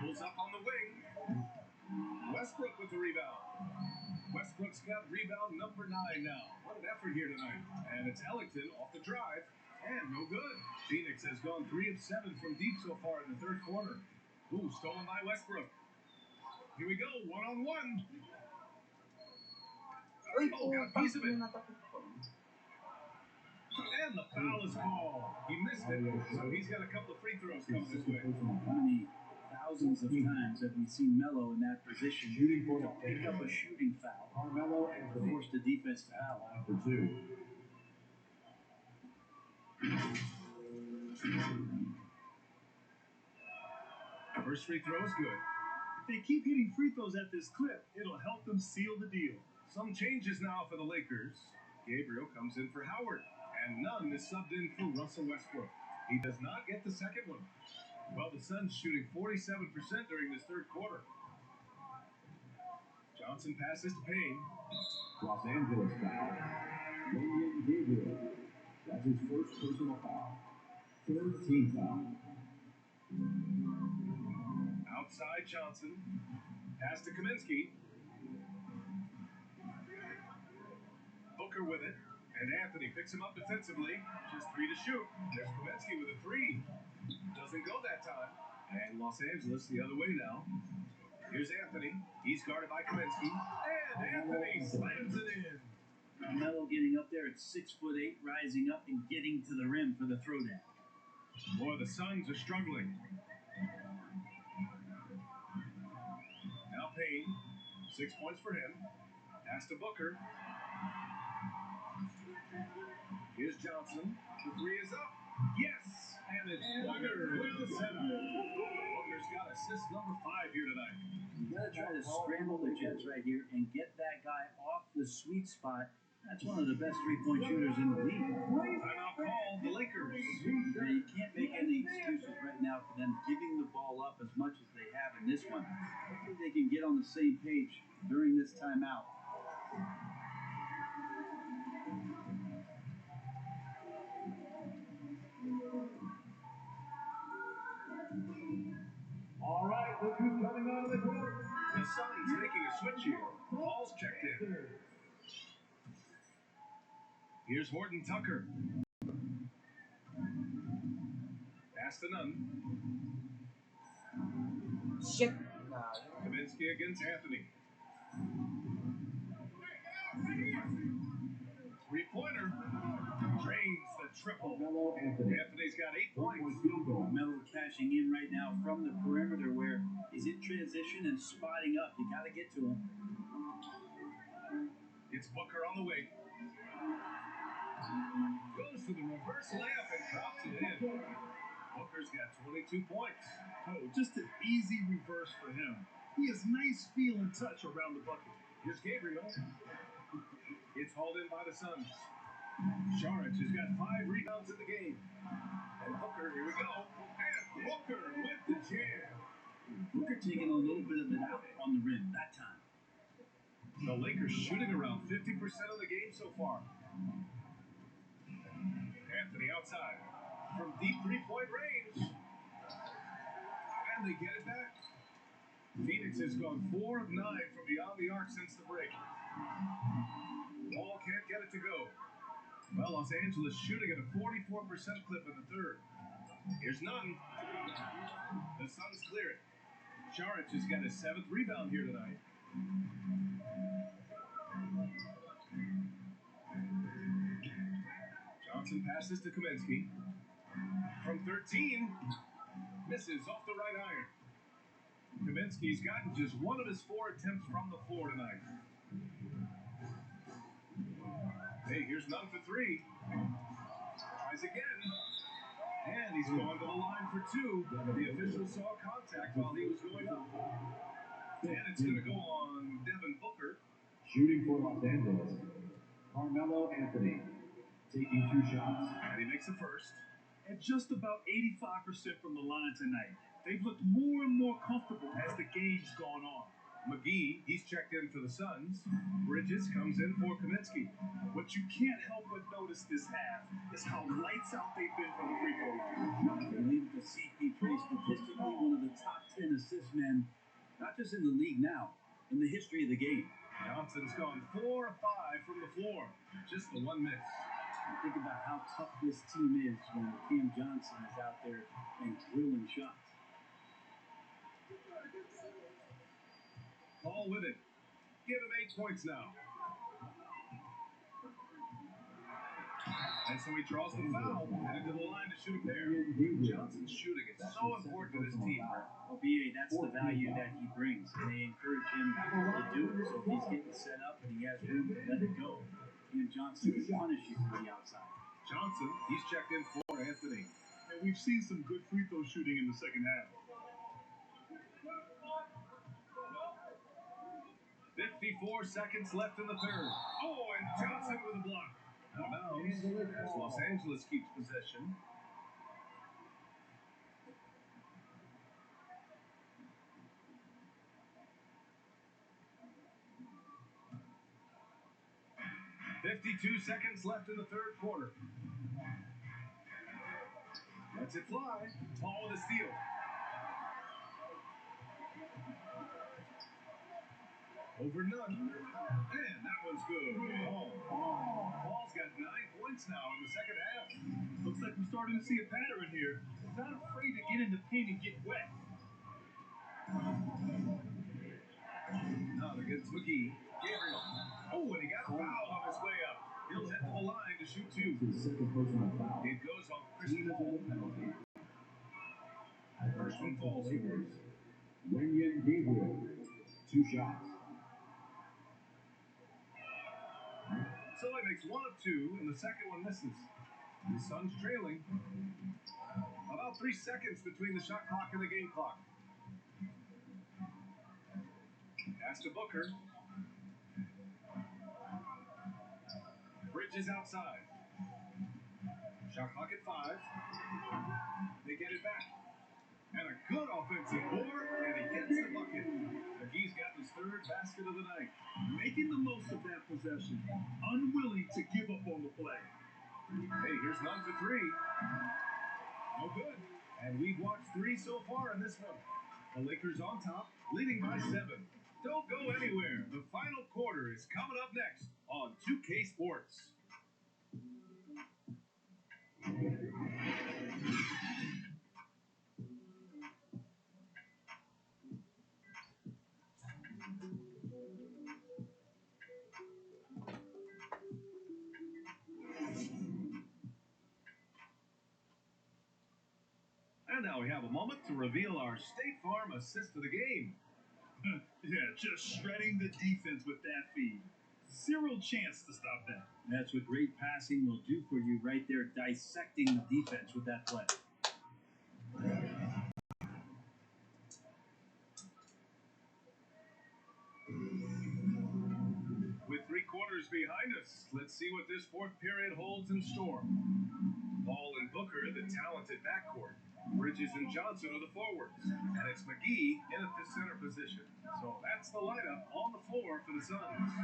Pulls up on the wing. Westbrook with the rebound. Westbrook's got rebound number 9 now. What an effort here tonight. And it's Ellington off the drive. And no good. Phoenix has gone 3 of 7 from deep so far in the third quarter. Ooh, stolen by Westbrook. Here we go, one-on-one. Oh, got a piece of it. And the foul is called. He missed it, so he's got a couple of free throws coming his way. How many thousands of times have we seen Melo in that position to pick up a shooting foul and force the defense to foul For 2. First free throw is good. If they keep hitting free throws at this clip, it'll help them seal the deal. Some changes now for the Lakers. Gabriel comes in for Howard, and Nunn is subbed in for Russell Westbrook. He does not get the second one. Well, the Suns shooting 47% during this third quarter. Johnson passes to Payne. Los Angeles foul. Damian Gabriel. That's his first personal foul. Third team foul. Outside Johnson. Pass to Kaminsky. Booker with it. And Anthony picks him up defensively. Just 3 to shoot. There's Kaminsky with a 3. Doesn't go that time. And Los Angeles the other way now. Here's Anthony. He's guarded by Kaminsky. And Anthony slams it in. Melo getting up there at 6'8", rising up and getting to the rim for the throwdown. Boy, the Suns are struggling. Now Payne. 6 points for him. Pass to Booker. Here's Johnson. The 3 is up. Yes! And it's Booker with the setup. Booker's got assist number 5 here tonight. You got to try to scramble the Jets right here and get that guy off the sweet spot. That's one of the best three-point shooters in the league. Timeout call, the Lakers. Now, you can't make any excuses right now for them giving the ball up as much as they have in this one. Hopefully they can get on the same page during this timeout. All right, look who's coming out of the court. The Suns making a switch here. Paul's checked in. Here's Horton Tucker. Pass to Nunn. Shit. Kaminsky against Anthony. 3-pointer. Drains the triple. Melo Anthony. Anthony's got 8 points. Field goal. Melo cashing in right now from the perimeter where he's in transition and spotting up. You got to get to him. It's Booker on the wing. Goes to the reverse layup and drops it in. Booker's got 22 points. Oh, just an easy reverse for him. He has nice feel and touch around the bucket. Here's Gabriel. It's hauled in by the Suns. Saric has got 5 rebounds in the game. And Booker, here we go. And Booker with the jam. Booker taking a little bit of it out on the rim that time. The Lakers shooting around 50% of the game so far. Anthony outside. From deep 3-point range. And they get it back. Phoenix has gone 4 of 9 from beyond the arc since the break. Ball can't get it to go. Well, Los Angeles shooting at a 44% clip in the third. Here's Nunn. The Suns clear it. Saric has got his 7th rebound here tonight. Johnson passes to Kaminsky. From 13, misses off the right iron. Kaminsky's gotten just 1 of his 4 attempts from the floor tonight. Hey, here's Nunn for 3. Tries again. And he's going to the line for 2. The official saw contact while he was going up. And it's going to go on Devin Booker. Shooting for Los Angeles. Carmelo Anthony. Taking 2 shots. And he makes the first. At just about 85% from the line tonight. They've looked more and more comfortable as the game's gone on. McGee, he's checked in for the Suns. Bridges comes in for Kaminsky. What you can't help but notice this half is how lights out they've been from the free throw line. I believe the CP3 statistically one of the top 10 assist men not just in the league now, in the history of the game. Johnson's gone 4 of 5 from the floor. Just the one miss. Think about how tough this team is when Cam Johnson is out there and drilling shots. Paul with it. Give him 8 points now. And so he draws the foul, headed to the line to shoot a pair. Johnson's shooting is so important to this team. Well, B.A., that's the value that he brings, and they encourage him to do it. So if he's getting set up and he has room to let it go, Cam Johnson can punish you from the outside. Johnson, he's checked in for Anthony. And we've seen some good free throw shooting in the second half. 54 seconds left in the third. Oh, and Johnson with a block. Out of bounds as Los Angeles keeps possession. "52 seconds left in the third quarter. Lets it fly. Paul with a steal. Over none. And that one's good. Paul's got 9 points now in the second half. Looks like we're starting to see a pattern here. He's not afraid to get in the paint and get wet. Now against McGee. Gabriel. Oh, and he got a foul on his way up. He'll head to the line to shoot 2. Second personal foul. It goes on Chris Paul. First one falls. Wenyen Gabriel, 2 shots. Sully makes 1 of 2, and the second one misses. The Suns trailing. About 3 seconds between the shot clock and the game clock. Pass to Booker. Bridges outside. Shot clock at 5. They get it back. And a good offensive board, and he gets the bucket. McGee's got his 3rd basket of the night. Making the most of that possession. Unwilling to give up on the play. Hey, here's none for 3. No good. And we've watched 3 so far in this one. The Lakers on top, leading by 7. Don't go anywhere. The final quarter is coming up next on 2K Sports. And now we have a moment to reveal our State Farm assist of the game. Yeah, just shredding the defense with that feed. Zero chance to stop that. That's what great passing will do for you right there, dissecting the defense with that play. With 3 quarters behind us, let's see what this 4th period holds in store. Paul and Booker, the talented backcourt. Bridges and Johnson are the forwards. And it's McGee in at the center position. So that's the lineup on the floor for the Suns.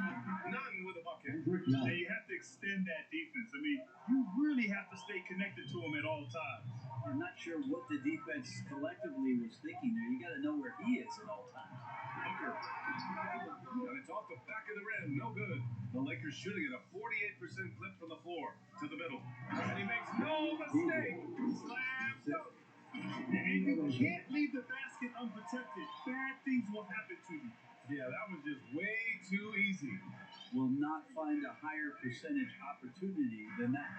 None with a bucket. Now you have to extend that defense. I mean, you really have to stay connected to him at all times. I'm not sure what the defense collectively was thinking there. You got to know where he is at all times. Booker. And it's off the back of the rim. No good. The Lakers shooting at a 48% clip from the floor to the middle. And he makes no mistake. Slam dunk. And you can't leave the basket unprotected. Bad things will happen to you. Yeah, that was just way too easy. Will not find a higher percentage opportunity than that.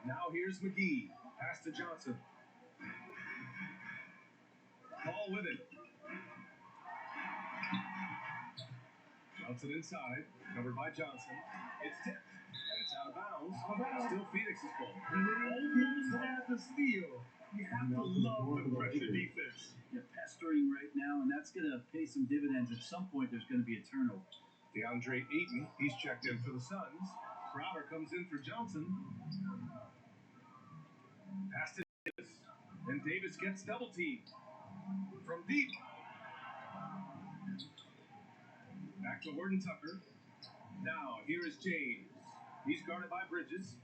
Now here's McGee. Pass to Johnson. Paul with it. Johnson inside. Covered by Johnson. It's tipped. And it's out of bounds. Still Phoenix's ball. Almost had the steal. You have to love the pressure defense. You're pestering right now, and that's going to pay some dividends. At some point, there's going to be a turnover. DeAndre Ayton, he's checked in for the Suns. Crowder comes in for Johnson. Pass to Davis. And Davis gets double teamed. From deep. Back to Horton Tucker. Now, here is James. He's guarded by Bridges.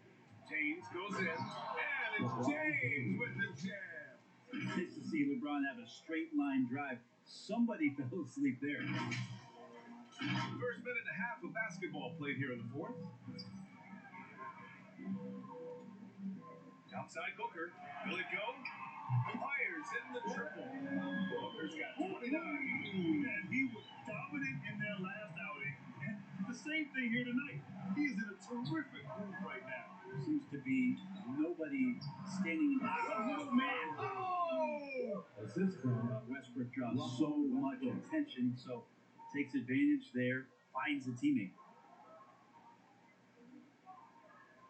James goes in. And it's James with the jam. Nice to see LeBron have a straight line drive. Somebody fell asleep there. First minute and a half of basketball played here in the fourth. Outside Booker. Will it go? Fires in the triple. Booker's got 29. And he was dominant in their last outing. And the same thing here tonight. He is in a terrific groove right now. Seems to be nobody standing in the Oh, man. Oh! Assist from Westbrook draws so much attention, so takes advantage there, finds a teammate.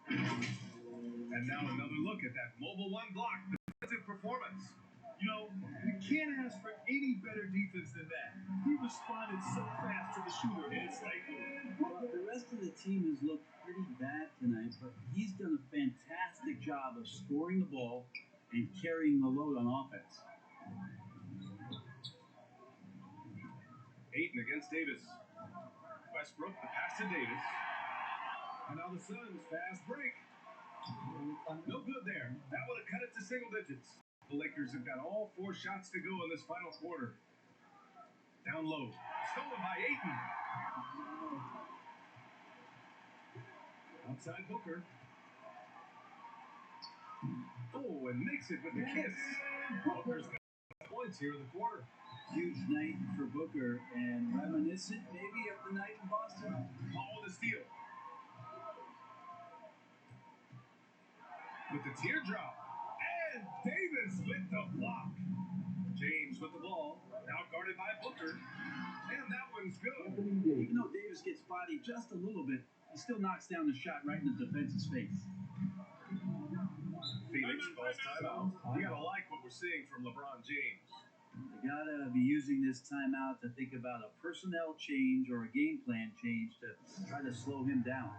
And now another look at that mobile one block defensive performance. You know, you can't ask for any better defense than that. He responded so fast to the shooter and stifled him. Well, the rest of the team has looked pretty bad tonight, but he's done a fantastic job of scoring the ball and carrying the load on offense. Ayton against Davis. Westbrook, the pass to Davis. And now the Suns fast break. No good there. That would have cut it to single digits. The Lakers have got all 4 shots to go in this final quarter. Down low. Stolen by Ayton. Outside Booker. Oh, and makes it with the kiss. Booker's got points here in the quarter. Huge night for Booker and reminiscent maybe of the night in Boston. Ball with a steal. With the teardrop. And Davis with the block. James with the ball. Now guarded by Booker. And that one's good. Even though Davis gets bodied just a little bit, he still knocks down the shot right in the defense's face. Phoenix calls timeout. You gotta like what we're seeing from LeBron James. They gotta be using this timeout to think about a personnel change or a game plan change to try to slow him down.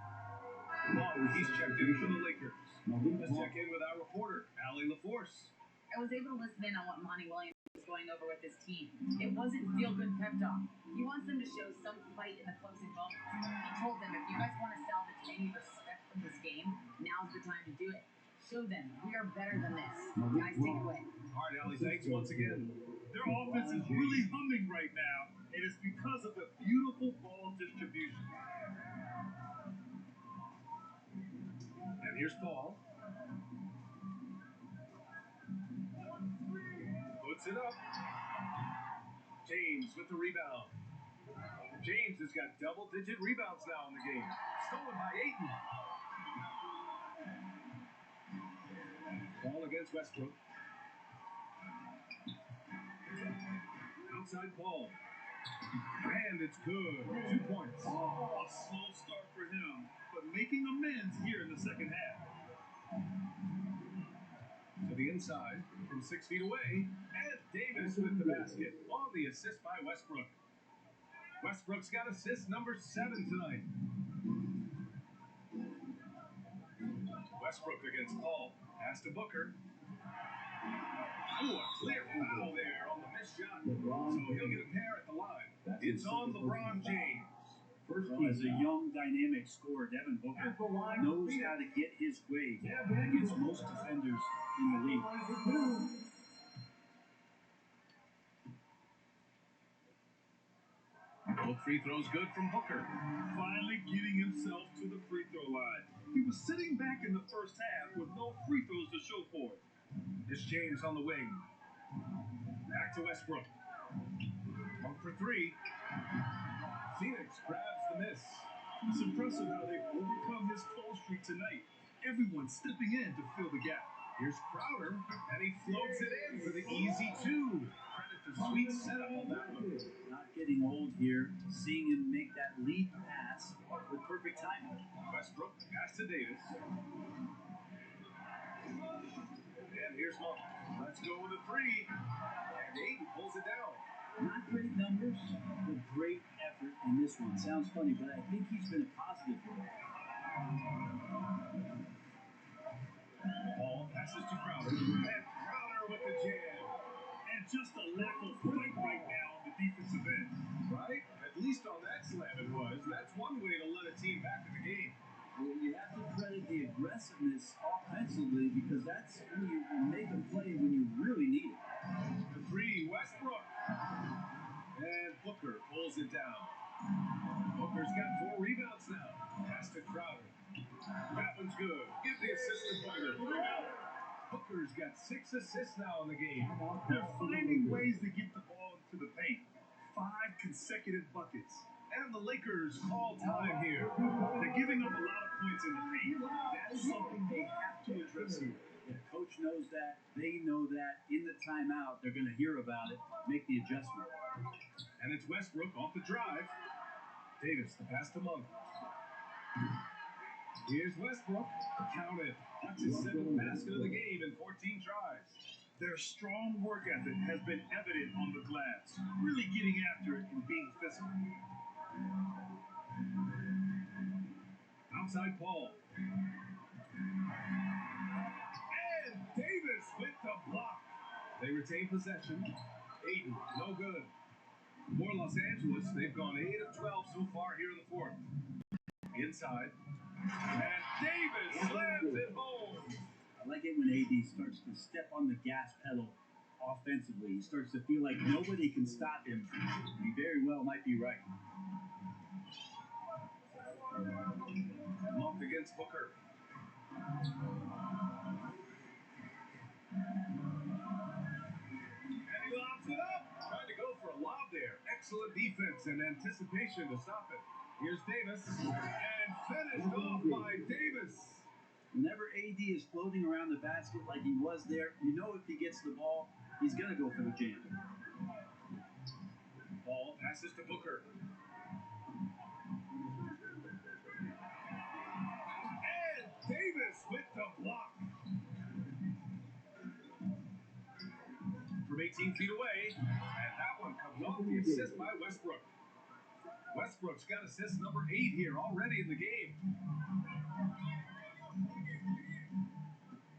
He's checked in for the Lakers. Let's check in with our reporter, Allie LaForce. I was able to listen in on what Monty Williams was going over with his team. It wasn't feel-good pep talk. He wants them to show some fight in the closing moments. He told them, if you guys want to salvage any respect from this game, now's the time to do it. Show them we are better than this. Guys, take it away. All right, Allie, thanks once again. Their offense is really humming right now, and it's because of the beautiful ball distribution. And here's Paul. Puts it up. James with the rebound. James has got double-digit rebounds now in the game. Stolen by Ayton. Ball against Westbrook. Outside ball. And it's good. 2 points. A slow start for him, but making amends here in the second half. To the inside from 6 feet away. And Davis with the basket on the assist by Westbrook. Westbrook's got assist number 7 tonight. Westbrook against Paul. Pass to Booker. Oh, a clear foul there on the missed shot. So he'll get a pair at the line. It's on LeBron James. As a young, dynamic scorer, Devin Booker knows how to get his way against most defenders in the league. Both free throws good from Booker. Finally getting himself to the free throw line. He was sitting back in the first half with no free throws to show for it. It's James on the wing. Back to Westbrook. 1 for 3. Phoenix grabs the miss. It's impressive how they've overcome his cold streak tonight. Everyone's stepping in to fill the gap. Here's Crowder, and he floats it in for the easy 2. Credit to sweet setup on that one. Not getting old here, seeing him make that lead pass with perfect timing. Westbrook, pass to Davis. And here's Monk. Let's go with a 3. And Ayton pulls it down. Not great numbers, but great effort in this one. Sounds funny, but I think he's been a positive for them. Ball passes to Crowder. And Crowder with the jam. And just a lack of fight right now on the defensive end. Right? At least on that slam it was. That's one way to let a team back in the game. Well, you have to credit the aggressiveness offensively because that's when you make a play when you really need it. The 3, Westbrook. And Booker pulls it down. Booker's got 4 rebounds now. Pass to Crowder. That one's good. Give the assist to Booker. Booker's got 6 assists now in the game. They're finding ways to get the ball into the paint. 5 consecutive buckets. And the Lakers call time here. They're giving up a lot of points in the paint. That's something they have to address here. The coach knows that. They know that. In the timeout, they're going to hear about it, make the adjustment. And it's Westbrook off the drive. Davis, the pass to Monk. Here's Westbrook. Count it. That's his 7th basket of the game in 14 tries. Their strong work ethic has been evident on the glass, really getting after it and being physical. Outside Paul. And Davis with the block. They retain possession. Aiden, no good. For Los Angeles, they've gone 8 of 12 so far here in the 4th. Inside. And Davis slams it home. I like it when AD starts to step on the gas pedal offensively. He starts to feel like nobody can stop him. He very well might be right. Monk against Booker. And he lobs it up. Trying to go for a lob there. Excellent defense and anticipation to stop it. Here's Davis. And finished off by Davis. Whenever AD is floating around the basket like he was there, you know if he gets the ball, he's going to go for the jam. Ball passes to Booker. And Davis with the block. From 18 feet away. And that one comes off the assist by Westbrook. Westbrook's got assist number 8 here already in the game.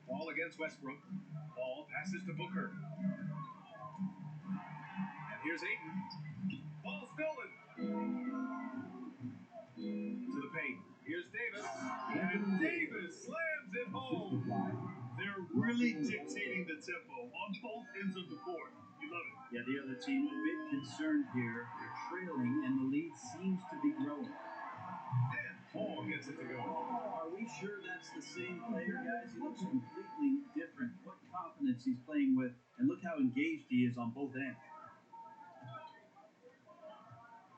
Ball against Westbrook. Ball passes to Booker. And here's Ayton. Ball stolen. To the paint. Here's Davis. And Davis slams it home. They're really dictating the tempo on both ends of the court. You love it. Yeah, the other team a bit concerned here. They're trailing, and the lead seems to be growing. And Paul gets it to go. Are we sure that's the same player, guys? He looks completely different. What confidence he's playing with, and look how engaged he is on both ends.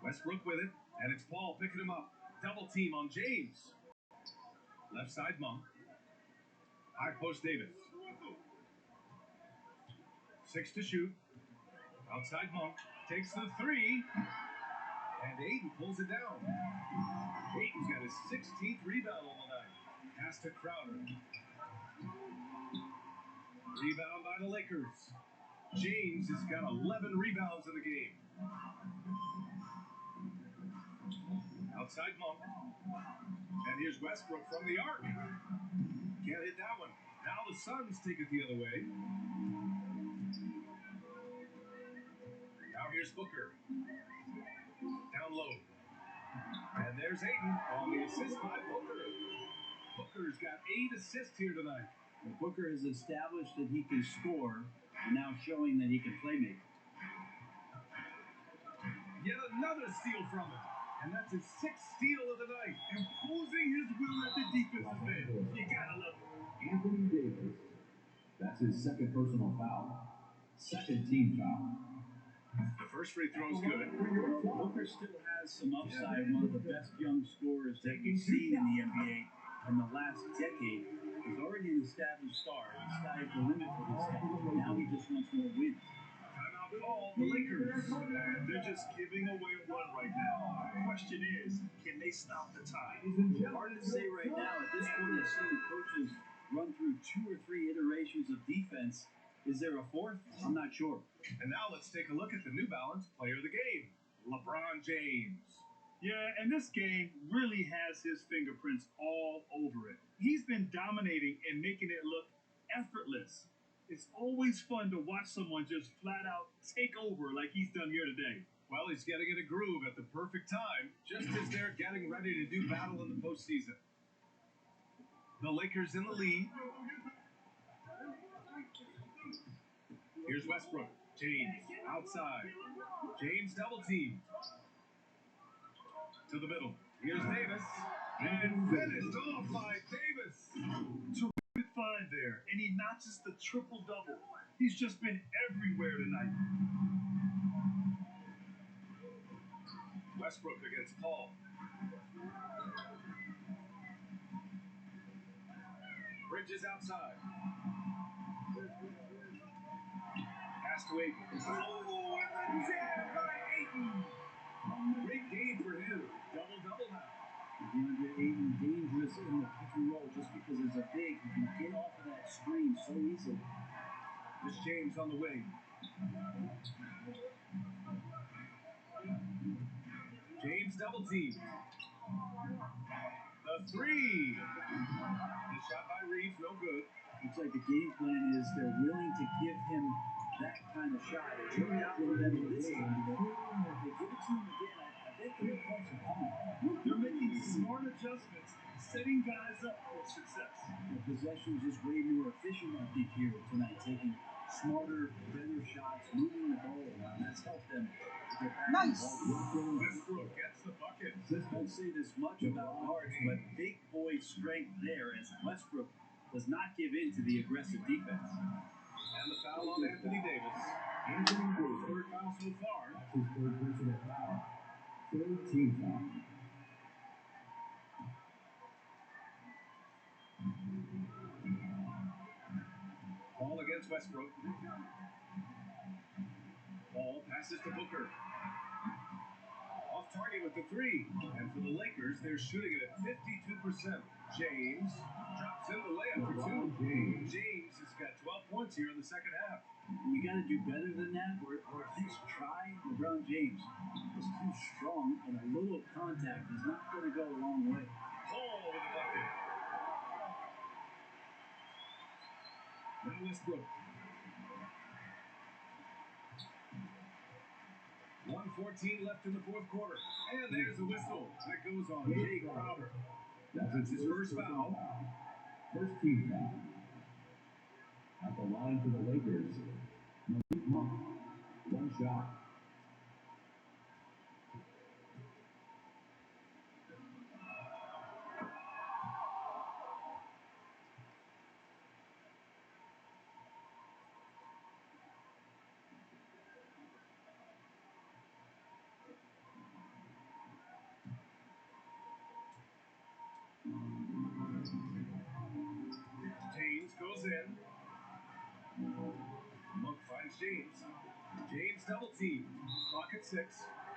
Westbrook with it, and it's Paul picking him up. Double team on James. Left side Monk. High post Davis. 6 to shoot. Outside Monk. Takes the 3. And Aiden pulls it down. Aiden's got his 16th rebound on the night. Pass to Crowder. Rebound by the Lakers. James has got 11 rebounds in the game. Outside Monk. And here's Westbrook from the arc. Can't hit that one. Now the Suns take it the other way. Now here's Booker. Down low. And there's Ayton on the assist by Booker. Booker's got 8 assists here tonight. And Booker has established that he can score, and now showing that he can play make. Yet another steal from him. And that's his 6th steal of the night. Imposing his will at the defensive end. You gotta love it. Anthony Davis. That's his 2nd personal foul. 2nd team foul. The first free throw's good. Booker still has some upside. One of the best young scorers that we've seen in the NBA in the last decade. He's already an established star. The sky's the limit for this guy. Now he just wants more wins. Timeout call, the Lakers. They're just giving away a run right now. The question is, can they stop the tide? Hard to say right now. At this point, I've seen the coaches run through 2 or 3 iterations of defense. Is there a 4th? I'm not sure. And now let's take a look at the New Balance player of the game, LeBron James. Yeah, and this game really has his fingerprints all over it. He's been dominating and making it look effortless. It's always fun to watch someone just flat out take over like he's done here today. Well, he's getting in a groove at the perfect time, just as they're getting ready to do battle in the postseason. The Lakers in the lead. Here's Westbrook. James outside. James double team. To the middle. Here's Davis. And finished off by Davis. Terrific find there. And he notches the triple-double. He's just been everywhere tonight. Westbrook against Paul. Bridges outside. Pass to Ayton. Oh, and the jam by Ayton. Great game for him. Double-double now. DeAndre Ayton dangerous in the pick and roll just because it's a big. He can get off of that screen so easily. This James on the wing. James double team. The three. The shot by Reeves, no good. Looks like the game plan is they're willing to give him that kind of shot. It worked out for them this time. If they give it to him again, I bet the points are coming. They're making smart adjustments, setting guys up for success. The possession is just way more efficient, I think, here tonight. Taking smarter, better shots, moving the ball around. That's helped them get back. Nice. Westbrook gets the bucket. Don't say this much about guards, but big boy strength there as Westbrook does not give in to the aggressive defense. And the foul on Anthony Davis. Anthony Davis. Third foul so far. That's his third personal foul. Third team foul. Ball against Westbrook. Ball passes to Booker. Off target with the three. And for the Lakers, they're shooting it at 52%. James drops in the layup for two. James has got 12 points here in the second half. You got to do better than that, or at least try. LeBron James is too strong, and a little contact is not going to go a long way. Paul with the bucket. Now Westbrook. 1:14 left in the fourth quarter. And there's a whistle that goes on Jay Crowder. That's his first foul. First team foul. At the line for the Lakers, Malik Monk. One shot. James goes in. Monk finds James. James double team. Clock at 6.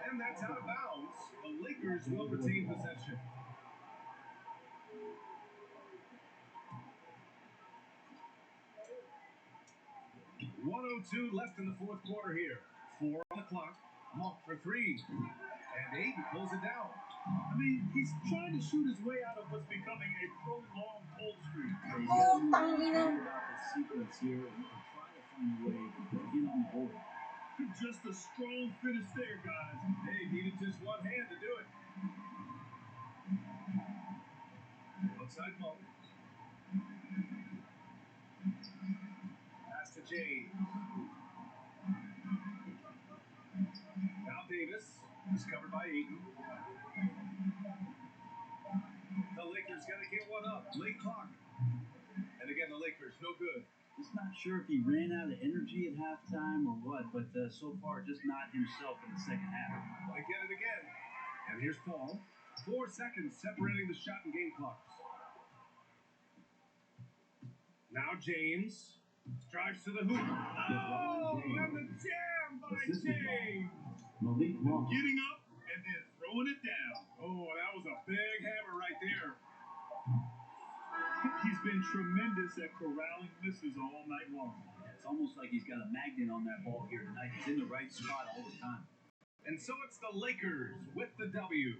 And that's out of bounds. The Lakers will retain possession. .102 left in the fourth quarter here. 4 on the clock. Monk for 3. And Ayton pulls it down. I mean, he's trying to shoot his way out of what's becoming a prolonged cold streak. You got to be about the sequence here and try to find a way to get on the board. Just a strong finish there, guys. They needed just one hand to do it. Outside Monk. Pass to James. Now Davis is covered by Ayton. The Lakers got to get one up. Late clock. And again, the Lakers, no good. Just not sure if he ran out of energy at halftime or what, but so far just not himself in the second half. They get it again. And here's Paul. 4 seconds separating the shot and game clocks. Now James drives to the hoop. Oh, and the jam by James. Malik Monk. Getting up and then throwing it down. Oh, that was a big hammer right there. He's been tremendous at corralling misses all night long. It's almost like he's got a magnet on that ball here tonight. He's in the right spot all the time. And so it's the Lakers with the W.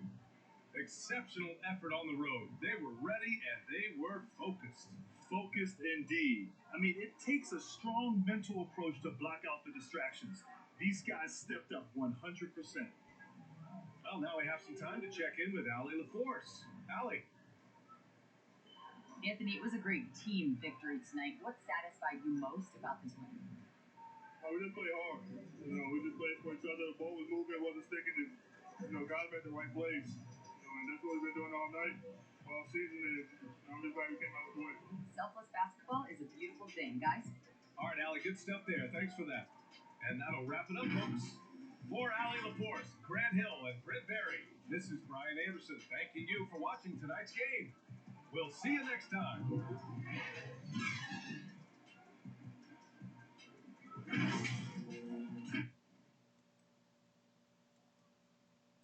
Exceptional effort on the road. They were ready and they were focused. Focused indeed. I mean, it takes a strong mental approach to block out the distractions. These guys stepped up 100%. Well, now we have some time to check in with Allie LaForce. Allie. Anthony, it was a great team victory tonight. What satisfied you most about this win? We just play hard. We just played for each other. The ball was moving, it wasn't sticking, and got him at the right place. And that's what we've been doing all night, all season. And I'm just glad we came out with a win. Selfless basketball is a beautiful thing, guys. All right, Allie, good stuff there. Thanks for that. And that'll wrap it up, folks. For Allie Laporte, Grant Hill, and Brent Berry, this is Brian Anderson thanking you for watching tonight's game. We'll see you next time.